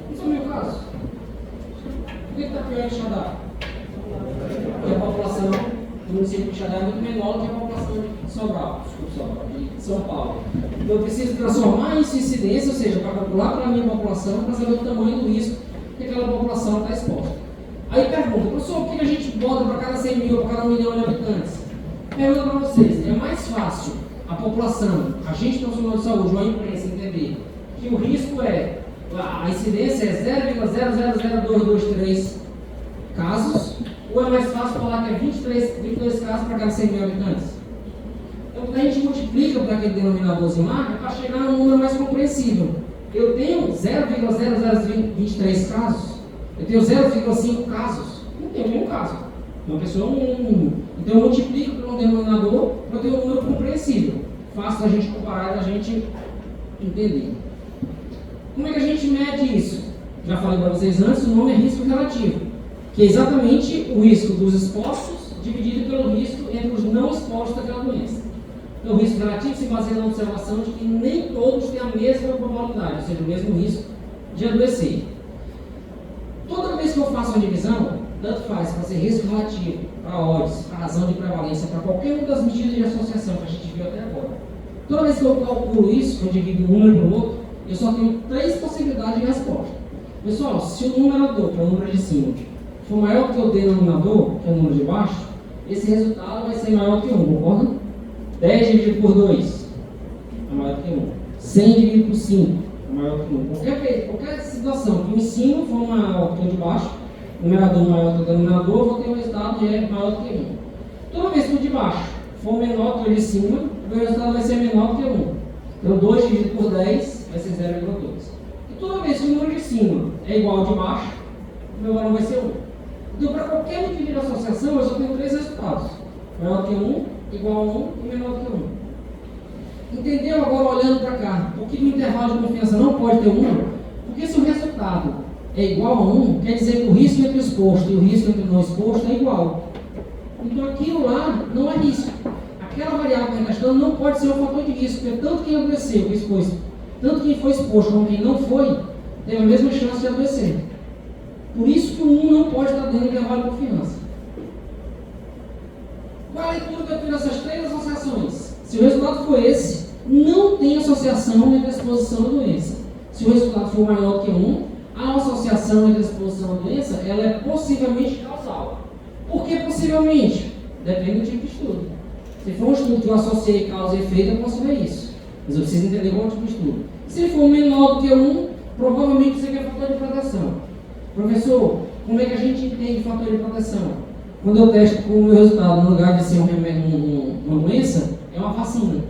Não são 1.000 casos. Por que está pior em Quixadá? Porque a população do município de Quixadá é muito menor do que a população de Sobral, de São Paulo. Então eu preciso transformar isso em incidência, ou seja, para calcular para a minha população, para saber o tamanho do risco que aquela população está exposta. Aí pergunta, professor, o que a gente bota para cada 100 mil, para cada 1 milhão de habitantes? Pergunta para vocês, é mais fácil a população, a gente profissional de saúde, ou a imprensa entender que o risco a incidência é 0,000223 casos, ou é mais fácil falar que é 22 casos para cada 100 mil habitantes? Então, quando a gente multiplica por aquele denominadorzinho lá, é para chegar num número mais compreensível. Eu tenho 0,0023 casos, eu tenho 0,5 casos, não tenho nenhum caso. Uma pessoa então eu multiplico por um denominador para ter um número compreensível. Fácil da gente comparar e da gente entender. Como é que a gente mede isso? Já falei para vocês antes, o nome é risco relativo, que é exatamente o risco dos expostos dividido pelo risco entre os não expostos daquela doença. Então, o risco relativo se baseia na observação de que nem todos têm a mesma probabilidade, ou seja, o mesmo risco de adoecer. Toda vez que eu faço uma divisão, tanto faz para ser risco relativo, para odds, para razão de prevalência, para qualquer uma das medidas de associação que a gente viu até agora. Toda vez que eu calculo isso, que eu divido um número para o outro, eu só tenho 3 possibilidades de resposta. Pessoal, se o numerador, que é o número de cima, for maior que o denominador, que é o número de baixo, esse resultado vai ser maior que 1, concorda? 10 dividido por 2 é maior que 1. 100 dividido por 5 é maior que 1. Qualquer situação que o em cima for maior que o de baixo, o numerador maior que o denominador, eu vou ter um resultado que é maior que 1. Toda vez que o de baixo for menor que o de cima, o meu resultado vai ser menor que 1. Então 2 dividido por 10 vai ser 0,2. E toda vez que o número de cima é igual ao de baixo, o meu valor vai ser 1. Então, para qualquer tipo de associação, eu só tenho 3 resultados. Maior que 1, igual a 1 e menor que 1. Entendeu agora, olhando para cá, por que no intervalo de confiança não pode ter 1? Porque se o resultado é igual a 1, quer dizer que o risco entre o exposto e o risco entre o não exposto é igual. Então, aquilo lá não é risco. Aquela variável que a gente está estudando não pode ser um fator de risco, porque tanto quem adoeceu, que exposto, tanto quem foi exposto como quem não foi, tem a mesma chance de adoecer. Por isso que o 1 não pode estar dentro do intervalo de confiança. Qual a leitura que eu tenho nessas 3 associações? Se o resultado for esse, não tem associação entre a exposição e a doença. Se o resultado for maior do que 1, a associação entre a exposição e a doença, ela é possivelmente causal. Por que possivelmente? Depende do tipo de estudo. Se for um estudo que eu associei causa e efeito, eu posso ver isso. Mas eu preciso entender qual é o tipo de estudo. Se ele for menor do que 1, provavelmente isso aqui é fator de proteção. Professor, como é que a gente entende fator de proteção? Quando eu testo com o meu resultado, no lugar de ser uma doença, é uma vacina.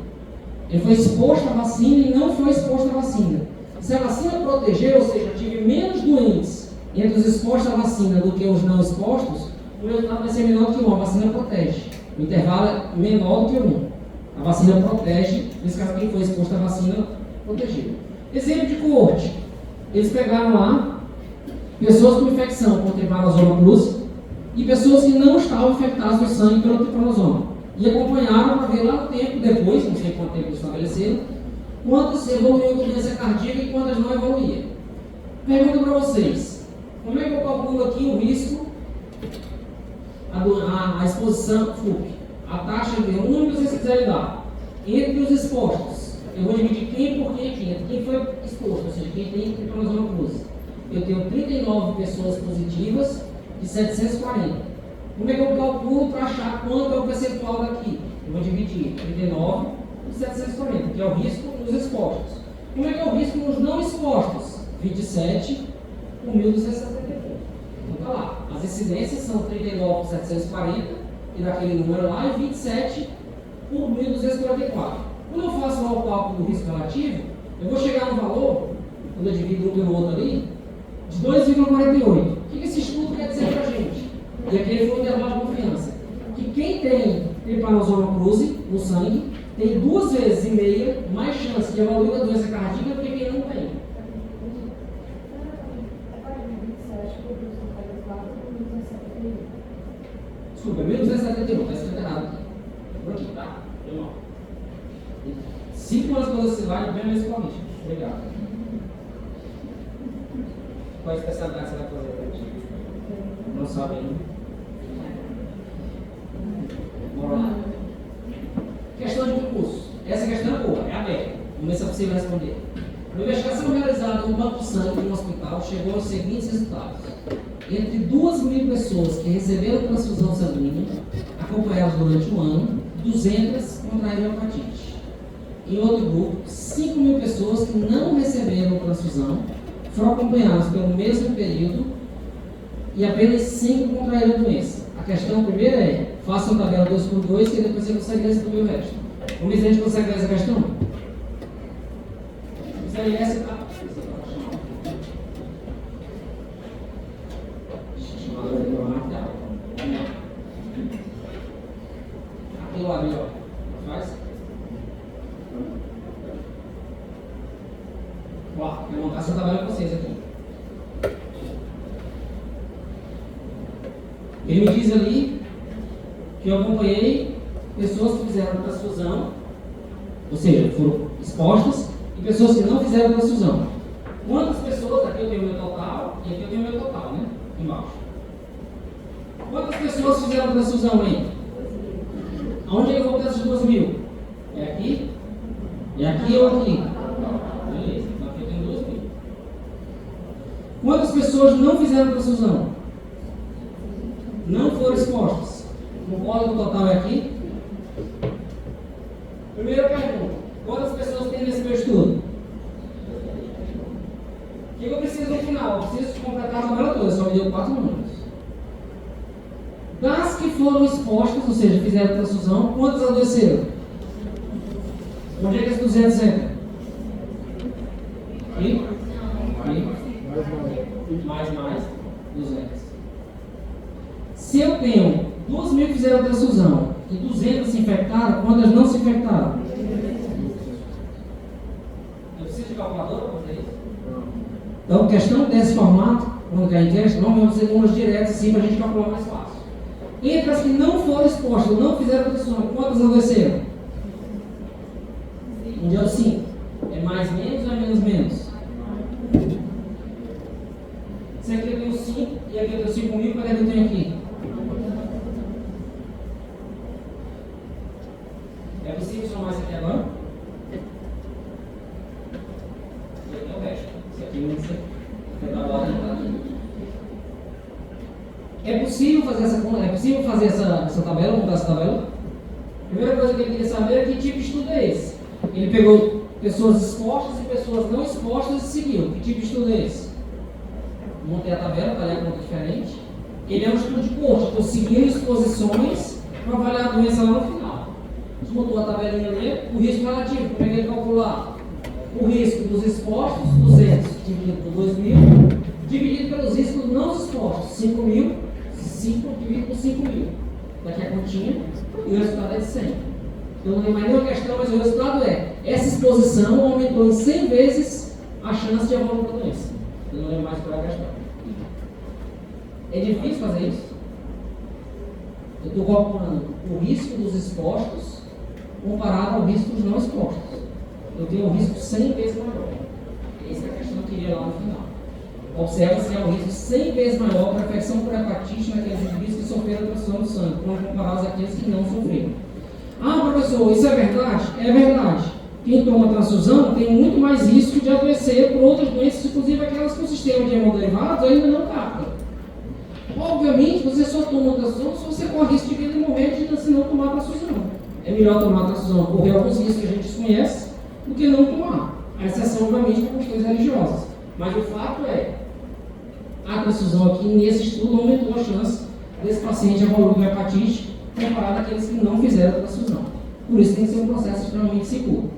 Ele foi exposto à vacina e não foi exposto à vacina. Se a vacina proteger, ou seja, eu tive menos doentes entre os expostos à vacina do que os não expostos, o resultado vai ser menor do que 1. A vacina protege. O intervalo é menor do que 1. A vacina protege, nesse caso, quem foi exposto à vacina protegido. Exemplo de coorte. Eles pegaram lá pessoas com infecção com tripanosoma cruzi e pessoas que não estavam infectadas no sangue pelo tripanosoma. E acompanharam para ver lá no tempo depois, não sei quanto tempo eles estabeleceram, quantas evoluíam com doença cardíaca e quantas não evoluíam. Pergunto para vocês, como é que eu calculo aqui o risco, a exposição, a taxa de número que vocês quiserem dar, entre os expostos? Eu vou dividir quem por quem aqui, entre quem foi exposto, ou seja, quem tem tripanosoma cruzi. Eu tenho 39 pessoas positivas de 740. Como é que eu calculo para achar quanto é o percentual daqui? Eu vou dividir 39 por 740, que é o risco nos expostos. Como é que é o risco nos não expostos? 27 por 1.271. Então tá lá. As incidências são 39 por 740, e daquele número lá, e 27 por 1.244. Quando eu faço lá o cálculo do risco relativo, eu vou chegar no valor, quando eu divido um pelo outro ali, de 2,48. O que esse estudo quer dizer para a gente? E aquele foi o intervalo de confiança. Que quem tem tripanosoma cruzi no sangue tem 2,5 vezes mais chance de evoluir a doença cardíaca do que quem não tem. Desculpa, 1.271, está escrito errado aqui. Por aqui, tá? Deu mal. 5 anos para você vai, bem mais igualmente. Obrigado. Qual especialidade você vai fazer? Não sabe ainda. Bora lá. Questão de concurso. Essa questão é boa, é aberta. Vamos ver se é possível responder. Uma investigação realizada no banco de sangue de um hospital chegou aos seguintes resultados. Entre 2.000 pessoas que receberam transfusão sanguínea, acompanhadas durante um ano, 200 contraíram hepatite. Em outro grupo, 5.000 pessoas que não receberam transfusão foram acompanhadas pelo mesmo período e apenas 5 contraíram a doença. A questão primeira é, façam tabela 2 por 2, que depois você consegue responder o resto. Vamos ver se a gente consegue ver essa questão? Consegue essa, tá? Aquilo ali, ó. Faz? Ó, eu vou montar essa tabela com vocês aqui. Ele me diz ali que eu acompanhei pessoas que fizeram transfusão, ou seja, foram expostas, e pessoas que não fizeram transfusão. Quantas pessoas, aqui eu tenho o meu total, e aqui eu tenho o meu total, né? Embaixo. Quantas pessoas fizeram transfusão aí? Aonde eu vou botar essas 2.000? É aqui? É aqui ou aqui? Beleza, então aqui eu tenho 2.000. Quantas pessoas não fizeram transfusão? Não foram expostas. Concorda que o total é aqui? Primeira pergunta. Quantas pessoas tem nesse meu estudo? O que eu preciso no final? Eu preciso completar a tabela toda, só me deu 4 números. Das que foram expostas, ou seja, fizeram transfusão, quantas adoeceram? Onde é que esse 200 entra? Aqui? Aqui? Mais 200. Se eu tenho 2.000 que fizeram transfusão e 200 se infectaram, quantas não se infectaram? Eu preciso de calculadora para fazer isso? Então, questão desse formato, quando cair em teste, normalmente você números diretos assim para a gente calcular mais fácil. Entre as que não foram expostas, não fizeram transfusão, quantas adoeceram? Um dia 5. É mais menos ou é menos menos? Se aqui eu tenho 5 e aqui eu tenho 5.000, qual é que eu tenho aqui? É possível somar isso aqui agora? E aqui é o resto. Isso aqui não sei. É possível fazer essa conta? É possível fazer essa tabela, montar essa tabela? A primeira coisa que ele queria saber é que tipo de estudo é esse. Ele pegou pessoas expostas e pessoas não expostas e seguiu. Que tipo de estudo é esse? Montei a tabela, falei a conta diferente. Ele é um estudo de corte, estou seguindo exposições para avaliar a doença lá no final. Você montou a tabelinha ali, o risco relativo, como é que ele calcular? O risco dos expostos, 200 dividido por 2.000, dividido pelos riscos não expostos, 5.000, 5 dividido por 5.000. Daqui a continha, e o resultado é de 100. Então não tem mais nenhuma questão, mas o resultado é: essa exposição aumentou em 100 vezes a chance de evoluir para a doença. Eu não lembro mais qual é a questão. É difícil fazer isso? Eu estou calculando o risco dos expostos comparado ao risco dos não expostos. Eu tenho um risco 100 vezes maior. Essa é a questão que eu queria lá no final. Observa se é um risco 100 vezes maior para infecção por hepatite naqueles indivíduos que sofreram transfusão de sangue, quando comparados àqueles que não sofreram. Ah, professor, isso é verdade? É verdade. Quem toma transfusão tem muito mais risco de adoecer por outras doenças, inclusive aquelas que o sistema de hemoderivados ainda não capta. Obviamente, você só toma transfusão se você corre risco de vida e morrer se não tomar transfusão. É melhor tomar transfusão, correr alguns riscos que a gente desconhece, do que não tomar. A exceção, obviamente, por questões religiosas. Mas o fato é, a transfusão aqui, nesse estudo, aumentou a chance desse paciente evoluir com hepatite comparado àqueles que não fizeram a transfusão. Por isso tem que ser um processo extremamente seguro.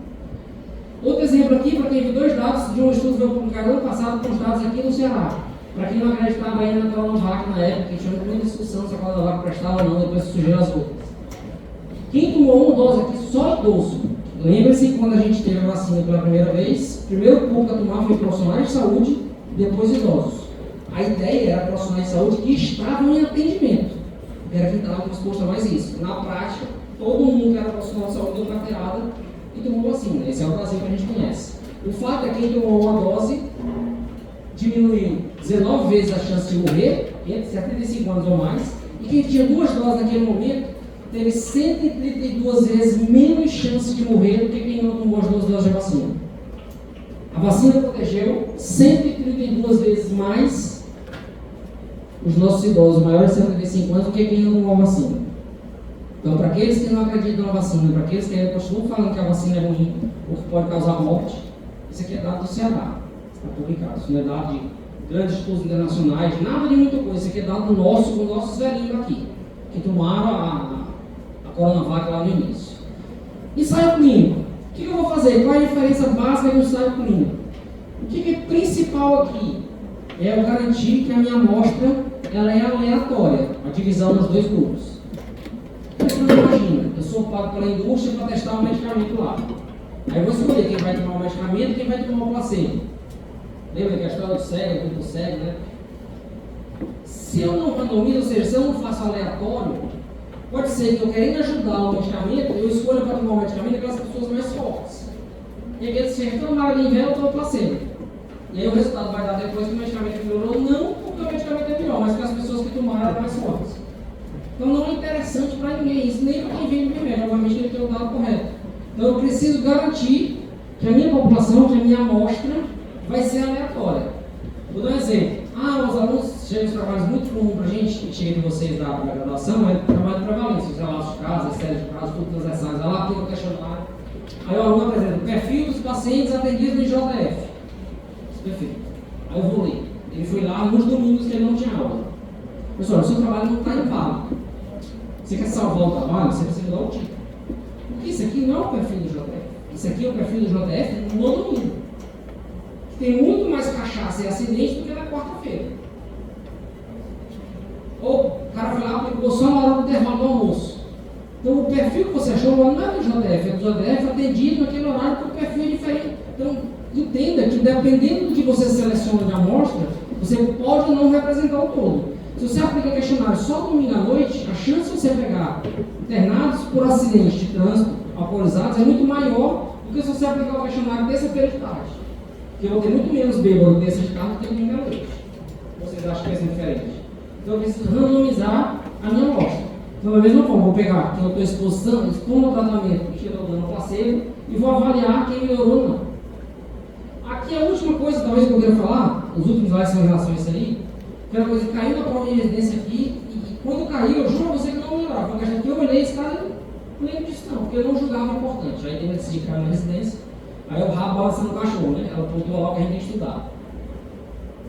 Outro exemplo aqui, para quem viu 2 dados de um estudo que foi publicado ano passado com os dados aqui no Ceará. Para quem não acreditava ainda na Coronavac na época, que tinha muita discussão se a Coronavac prestava ou não, depois surgiram as outras. Quem tomou uma dose aqui, só idoso. Lembre-se que quando a gente teve a vacina pela primeira vez, o primeiro público a tomar foi profissionais de saúde, depois idosos. A ideia era profissionais de saúde que estavam em atendimento. Era quem estava exposto a mais risco. Na prática, todo mundo que era profissional de saúde deu carteirada e tomou vacina. Esse é o Brasil que a gente conhece. O fato é que quem tomou uma dose diminuiu 19 vezes a chance de morrer, entre 75 anos ou mais, e quem tinha 2 doses naquele momento teve 132 vezes menos chance de morrer do que quem não tomou as 2 doses de vacina. A vacina protegeu 132 vezes mais os nossos idosos maiores de 75 anos do que quem não tomou a vacina. Então, para aqueles que não acreditam na vacina, para aqueles que ainda continuam falando que a vacina é ruim ou que pode causar morte, isso aqui é dado do Ceará, está publicado. Isso não é dado de grandes estudos internacionais, nada de muita coisa. Isso aqui é dado nosso, com nossos velhinhos aqui, que tomaram a Coronavac lá no início. Ensaio clínico. O que eu vou fazer? Qual é a diferença básica do ensaio clínico? O que é principal aqui? É eu garantir que a minha amostra ela é aleatória, a divisão nos 2 grupos. Você não imagina, eu sou pago pela indústria para testar um medicamento lá. Aí eu vou escolher quem vai tomar o medicamento e quem vai tomar o placebo. Lembra que a história do cego, do cego, né? Se eu não randomizo, ou seja, se eu não faço aleatório, pode ser que eu querendo ajudar o medicamento, eu escolha para tomar o medicamento aquelas pessoas mais fortes. E aqueles que tomaram de inverno, eu tomo placebo. E aí o resultado vai dar depois que o medicamento melhorou, não porque o medicamento é pior, mas porque as pessoas que tomaram eram mais fortes. Então não é interessante para ninguém isso, nem para quem vende remédio, obviamente ele tem o dado correto. Então eu preciso garantir que a minha população, que a minha amostra, vai ser aleatória. Vou dar um exemplo. Os alunos chegam nos trabalhos muito comuns para a gente, que chega de vocês da graduação, é trabalho de prevalência, os relatos de casos, as séries de casos, tudo transversais. Vai lá, tem um questionário. Aí o aluno apresenta o perfil dos pacientes atendidos no IJF. Perfeito. Aí eu vou ler. Ele foi lá nos domingos que ele não tinha aula. Pessoal, o seu trabalho não está inválido. Você quer salvar o trabalho? Você precisa dar o título. Porque isso aqui não é o perfil do IJF. Isso aqui é o perfil do JF no domingo. Tem muito mais cachaça e acidente do que na quarta-feira. Ou o cara foi lá e aplicou só na hora do intervalo do almoço. Então o perfil que você achou não é do JF, é do JF atendido naquele horário porque o perfil é diferente. Então entenda que dependendo do que você seleciona de amostra, você pode ou não representar o todo. Se você aplica questionário só domingo à noite, a chance de você pegar internados por acidente de trânsito, alcoolizados, é muito maior do que se você aplicar o questionário terça-feira de tarde. Porque eu vou ter muito menos bêbado terça de tarde do que domingo à noite. Vocês acham que vai ser diferente? Então eu preciso randomizar a minha amostra. Então da mesma forma, vou pegar quem eu estou expondo ao tratamento que eu estou dando placebo e vou avaliar quem melhorou ou não. Aqui a última coisa, talvez que eu queira falar, os últimos slides são em relação a isso aí, que era uma coisa que caiu na prova de residência aqui, e quando caiu, eu juro a você que não melhorava. Porque a gente, eu olhei esse cara e não lembro disso não, porque eu não julgava importante. Aí tem uma decisão que caiu na residência, aí o rabo balançando o cachorro, né? Ela pontuou logo que a gente tem que estudar.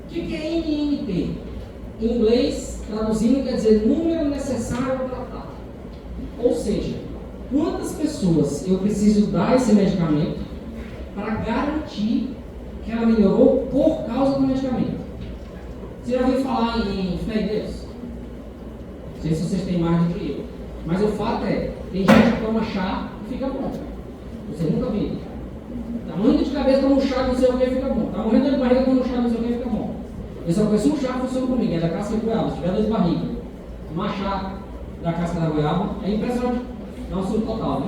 O que é NNT? Em inglês, traduzindo, quer dizer número necessário para tratar. Ou seja, quantas pessoas eu preciso dar esse medicamento para garantir que ela melhorou por causa do medicamento. Você já ouviu falar em fé em Deus? Não sei se vocês têm mais do que eu. Mas o fato é, tem gente que toma chá e fica bom. Você nunca viu. Tá morrendo de cabeça, toma um chá e não sei o que fica bom. Tá morrendo de barriga, toma um chá e não sei o que fica bom. Eu só conheço um chá que funciona comigo, é da casca de goiaba. Se tiver dor de barriga, tomar chá da casca da goiaba, é impressionante. É um surto total, né?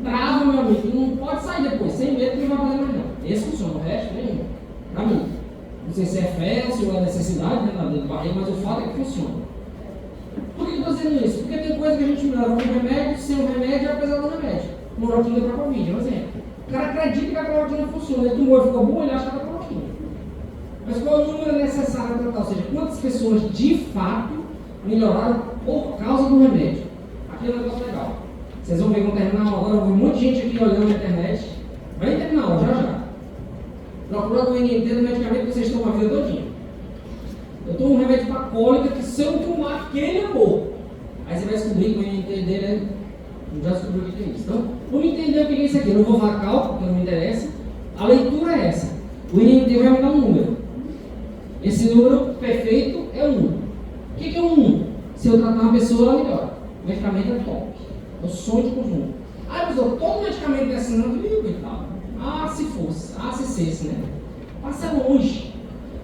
Trava, meu amigo, não pode sair depois, sem medo que não vai fazer mais não. Esse funciona, o resto nenhum. Pra mim. Não sei se é fé ou se é necessidade, né, na dor de barriga, mas o fato é que funciona. Por que eu estou dizendo isso? Porque tem coisa que a gente melhora com remédio, sem o remédio, apesar do remédio. Cloroquina para Covid, por exemplo. O cara acredita que a cloroquina funciona, ele tomou e ficou bom, ele acha que é cloroquina. Mas qual é o número necessário para tratar? Ou seja, quantas pessoas de fato melhoraram por causa do remédio? Aqui é um negócio legal. Vocês vão ver quando terminar agora, eu vi um monte de gente aqui olhando na internet. Vai terminar, já já. Procurando o NNT do medicamento que vocês tomam a vida todinha. Eu tomo um remédio para cólica que se eu não tomar, aquele é bom. Aí você vai descobrir que o NNT dele é... já descobriu o que é isso. Então, vamos entender o que é isso aqui. Eu não vou falar cálculo, porque não me interessa. A leitura é essa. O NNT vai me dar um número. Esse número perfeito é 1. O que é um 1? Se eu tratar uma pessoa, ela melhora. O medicamento é top. É o sonho de conjunto. Ah, mas eu todo medicamento é assim, não, coitado. Ah, se fosse. Ah, se cesse, né? Passa longe.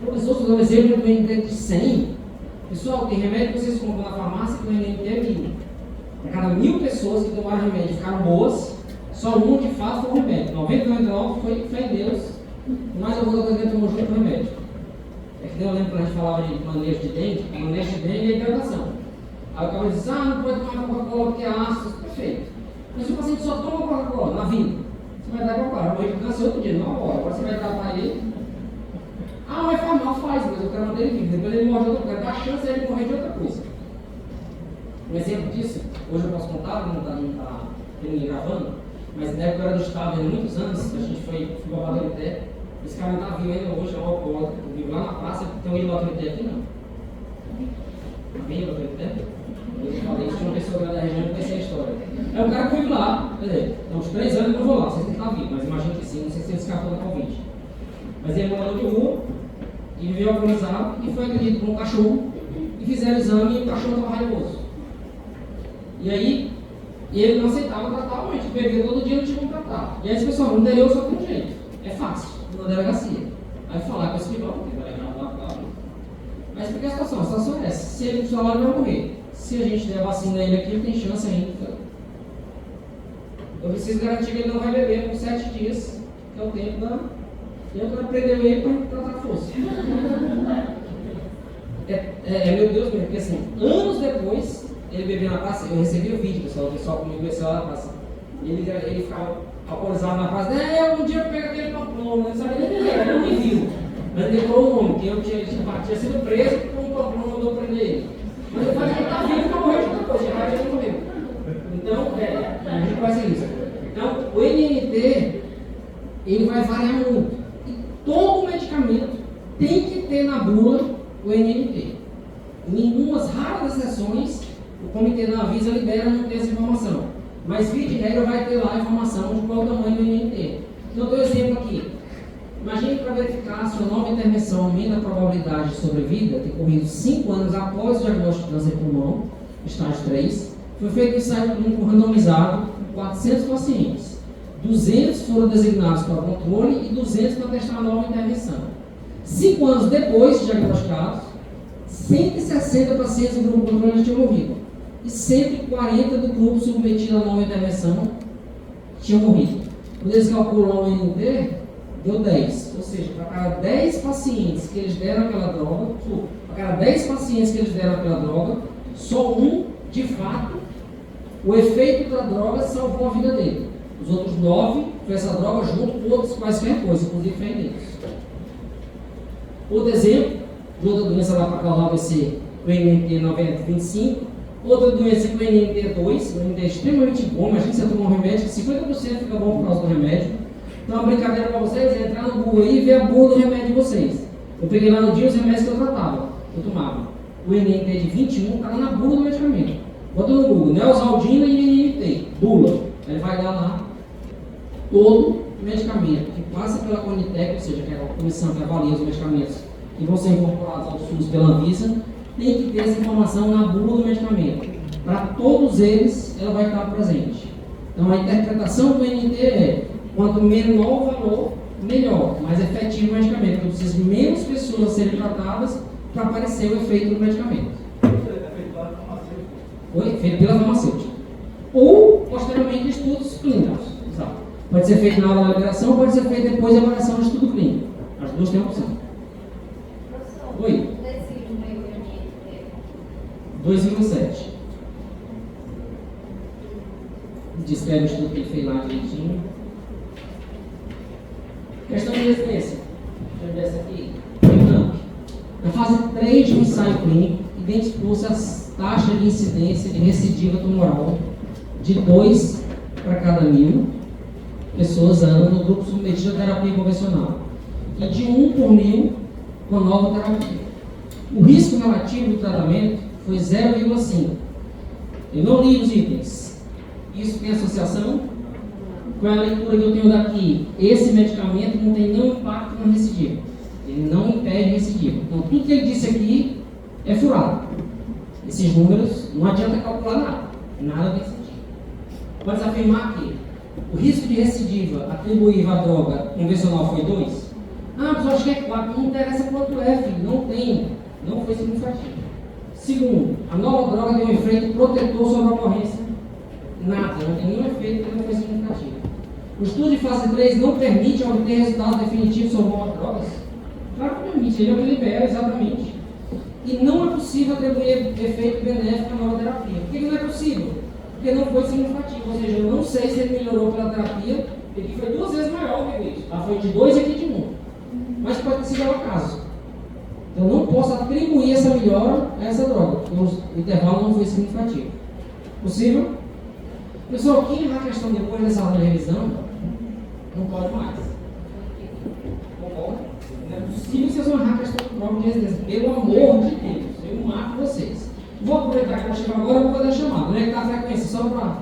Professor, se eu dar um exemplo do NNT de 100, pessoal, tem remédio que vocês compram na farmácia que o NNT é 1000. A cada 1000 pessoas que tomaram remédio e ficaram boas, só uma de fato foi o remédio. 99 foi fé em Deus, mas eu vou dar que tomou junto com o remédio. É que eu lembro quando a gente falava de manejo de dente, a manejo de dente é hidratação. Aí o cara diz, não pode tomar Coca-Cola porque é ácido, perfeito. Mas se o paciente só toma Coca-Cola na vida, você vai dar Coca-Cola, morrer de câncer outro dia, não agora. Agora você vai tratar ele. Ah, mas faz mal, faz, mas eu quero manter ele vivo. Depois ele morre de outra coisa, dá chance de ele morrer de outra coisa. Um exemplo disso, hoje eu posso contar, não está ninguém gravando, mas na época eu era do estado, há muitos anos, a gente foi para o Baturité. Esse cara não está vivo ainda hoje, é um alcoólatra. Eu vivo lá na praça, tem um ilho Baturité aqui, não? Vem Baturité? Eu falei isso de uma pessoa da região que conhecia a história. É um cara que vive lá, quer dizer, há uns 3 anos eu não vou lá, vocês têm que estar vivo, mas imagino que sim, não sei se ele escapou da Covid. Mas ele morou de rua, e viveu alcoolizado, e foi agredido por um cachorro, e fizeram o exame e o cachorro estava raivoso. E aí, ele não aceitava tratar o médico, bebia todo dia, não tinha como tratar. E aí esse pessoal, no interior só tem um jeito, é fácil, na delegacia. Aí falar com esse rival, porque vai levar lá, claro. Mas porque a situação é essa, se ele precisar lá, ele vai morrer. Se a gente der a vacina a ele aqui, ele tem chance ainda. Eu preciso garantir que ele não vai beber por 7 dias, que é o tempo da... E eu quero prender ele para tratar a força. Meu Deus mesmo, porque assim, anos depois, ele bebeu na praça, eu recebi o vídeo, o pessoal comigo desceu lá na praça. Ele ficava alcoolizado na praça, um dia eu pego aquele pamplona, não sabia nem ele não me viu. Mas ele decorou o nome, que eu tinha sido preso porque um pamplona mandou prender ele. Mas eu falei que ele está vivo para morrer de outra coisa, já vai ele morreu. Então, a gente vai ser isso. Então, o NNT, ele vai variar muito. Todo medicamento tem que ter na bula o NNT. Em algumas raras exceções, o comitê da Anvisa libera não ter essa informação. Mas, via de regra, vai ter lá a informação de qual o tamanho do INT. Então, eu dou um exemplo aqui. Imagine para verificar se a nova intervenção aumenta a probabilidade de sobrevida, ter corrido 5 anos após o diagnóstico de câncer de pulmão, estágio 3, foi feito um ensaio clínico randomizado com 400 pacientes. 200 foram designados para controle e 200 para testar a nova intervenção. 5 anos depois de diagnosticados, 160 pacientes do grupo controle já tinham morrido. E 140 do grupo submetido à nova intervenção tinham morrido. Quando eles calculam o INT, deu 10. Ou seja, para cada 10 pacientes que eles deram aquela droga, só um, de fato, o efeito da droga salvou a vida dele. Os outros 9 foi essa droga junto com outras quaisquer coisas, inclusive ferimentos. Outro exemplo, de outra doença lá para causar AVC, o NNT 9025. Outra doença com o NNT2, o NNT é extremamente bom. Imagina você tomar um remédio que 50% fica bom por causa do remédio. Então, uma brincadeira para vocês é entrar no Google aí e ver a bula do remédio de vocês. Eu peguei lá no dia os remédios que eu tratava, eu tomava. O NNT de 21 está lá na bula do medicamento. Bota no Google, Neosaldina e NNT, bula. Ele vai dar lá todo medicamento que passa pela Conitec, ou seja, que é a comissão que avalia os medicamentos que vão ser incorporados ao SUS pela Anvisa, tem que ter essa informação na bula do medicamento. Para todos eles, ela vai estar presente. Então, a interpretação do NNT é: quanto menor o valor, melhor, mais efetivo o medicamento. Então, precisa de menos pessoas serem tratadas para aparecer o efeito do medicamento. Feito pela farmacêutica. Ou, posteriormente, estudos clínicos. Sabe? Pode ser feito na hora da liberação, pode ser feito depois da avaliação do estudo clínico. As duas têm opção. Oi? 2,7. Descreve o estudo que ele fez lá direitinho. Questão de residência. Deixa eu ver essa aqui. Então, na fase 3 do ensaio clínico, identificou-se as taxas de incidência de recidiva tumoral de 2 para cada 1.000 pessoas ano no grupo submetido à terapia convencional e de 1 por 1.000 com a nova terapia. O risco relativo do tratamento foi 0,5. Eu não li os itens. Isso tem associação? Qual é a leitura que eu tenho daqui? Esse medicamento não tem nenhum impacto na recidiva. Ele não impede recidiva. Então, tudo que ele disse aqui é furado. Esses números não adianta calcular nada. Nada tem sentido. Pode afirmar que o risco de recidiva atribuível à droga convencional foi 2? Ah, mas eu acho que é 4. Não interessa quanto é, filho. Não tem. Não foi significativo. Segundo, a nova droga tem um efeito protetor sobre a ocorrência. Nada. Não tem nenhum efeito que não foi significativo. O estudo de fase 3 não permite obter resultado definitivo sobre novas drogas? Claro que permite. Ele é o que libera, exatamente. E não é possível atribuir efeito benéfico à nova terapia. Por que não é possível? Porque não foi significativo. Ou seja, eu não sei se ele melhorou pela terapia, porque foi 2 vezes maior que isso. Ela foi de 2 e aqui de 1. Mas pode ter sido o caso. Então, eu não posso atribuir essa melhora a essa droga, porque o intervalo não foi significativo. Possível? Pessoal, quem errar a questão depois dessa aula de revisão, não pode mais. Concorda? Não é possível vocês vão errar a questão do prova de residência. Pelo amor de Deus, eu mato vocês. Vou aproveitar que eu chego agora e vou fazer a chamada. Onde é que está a frequência? Só para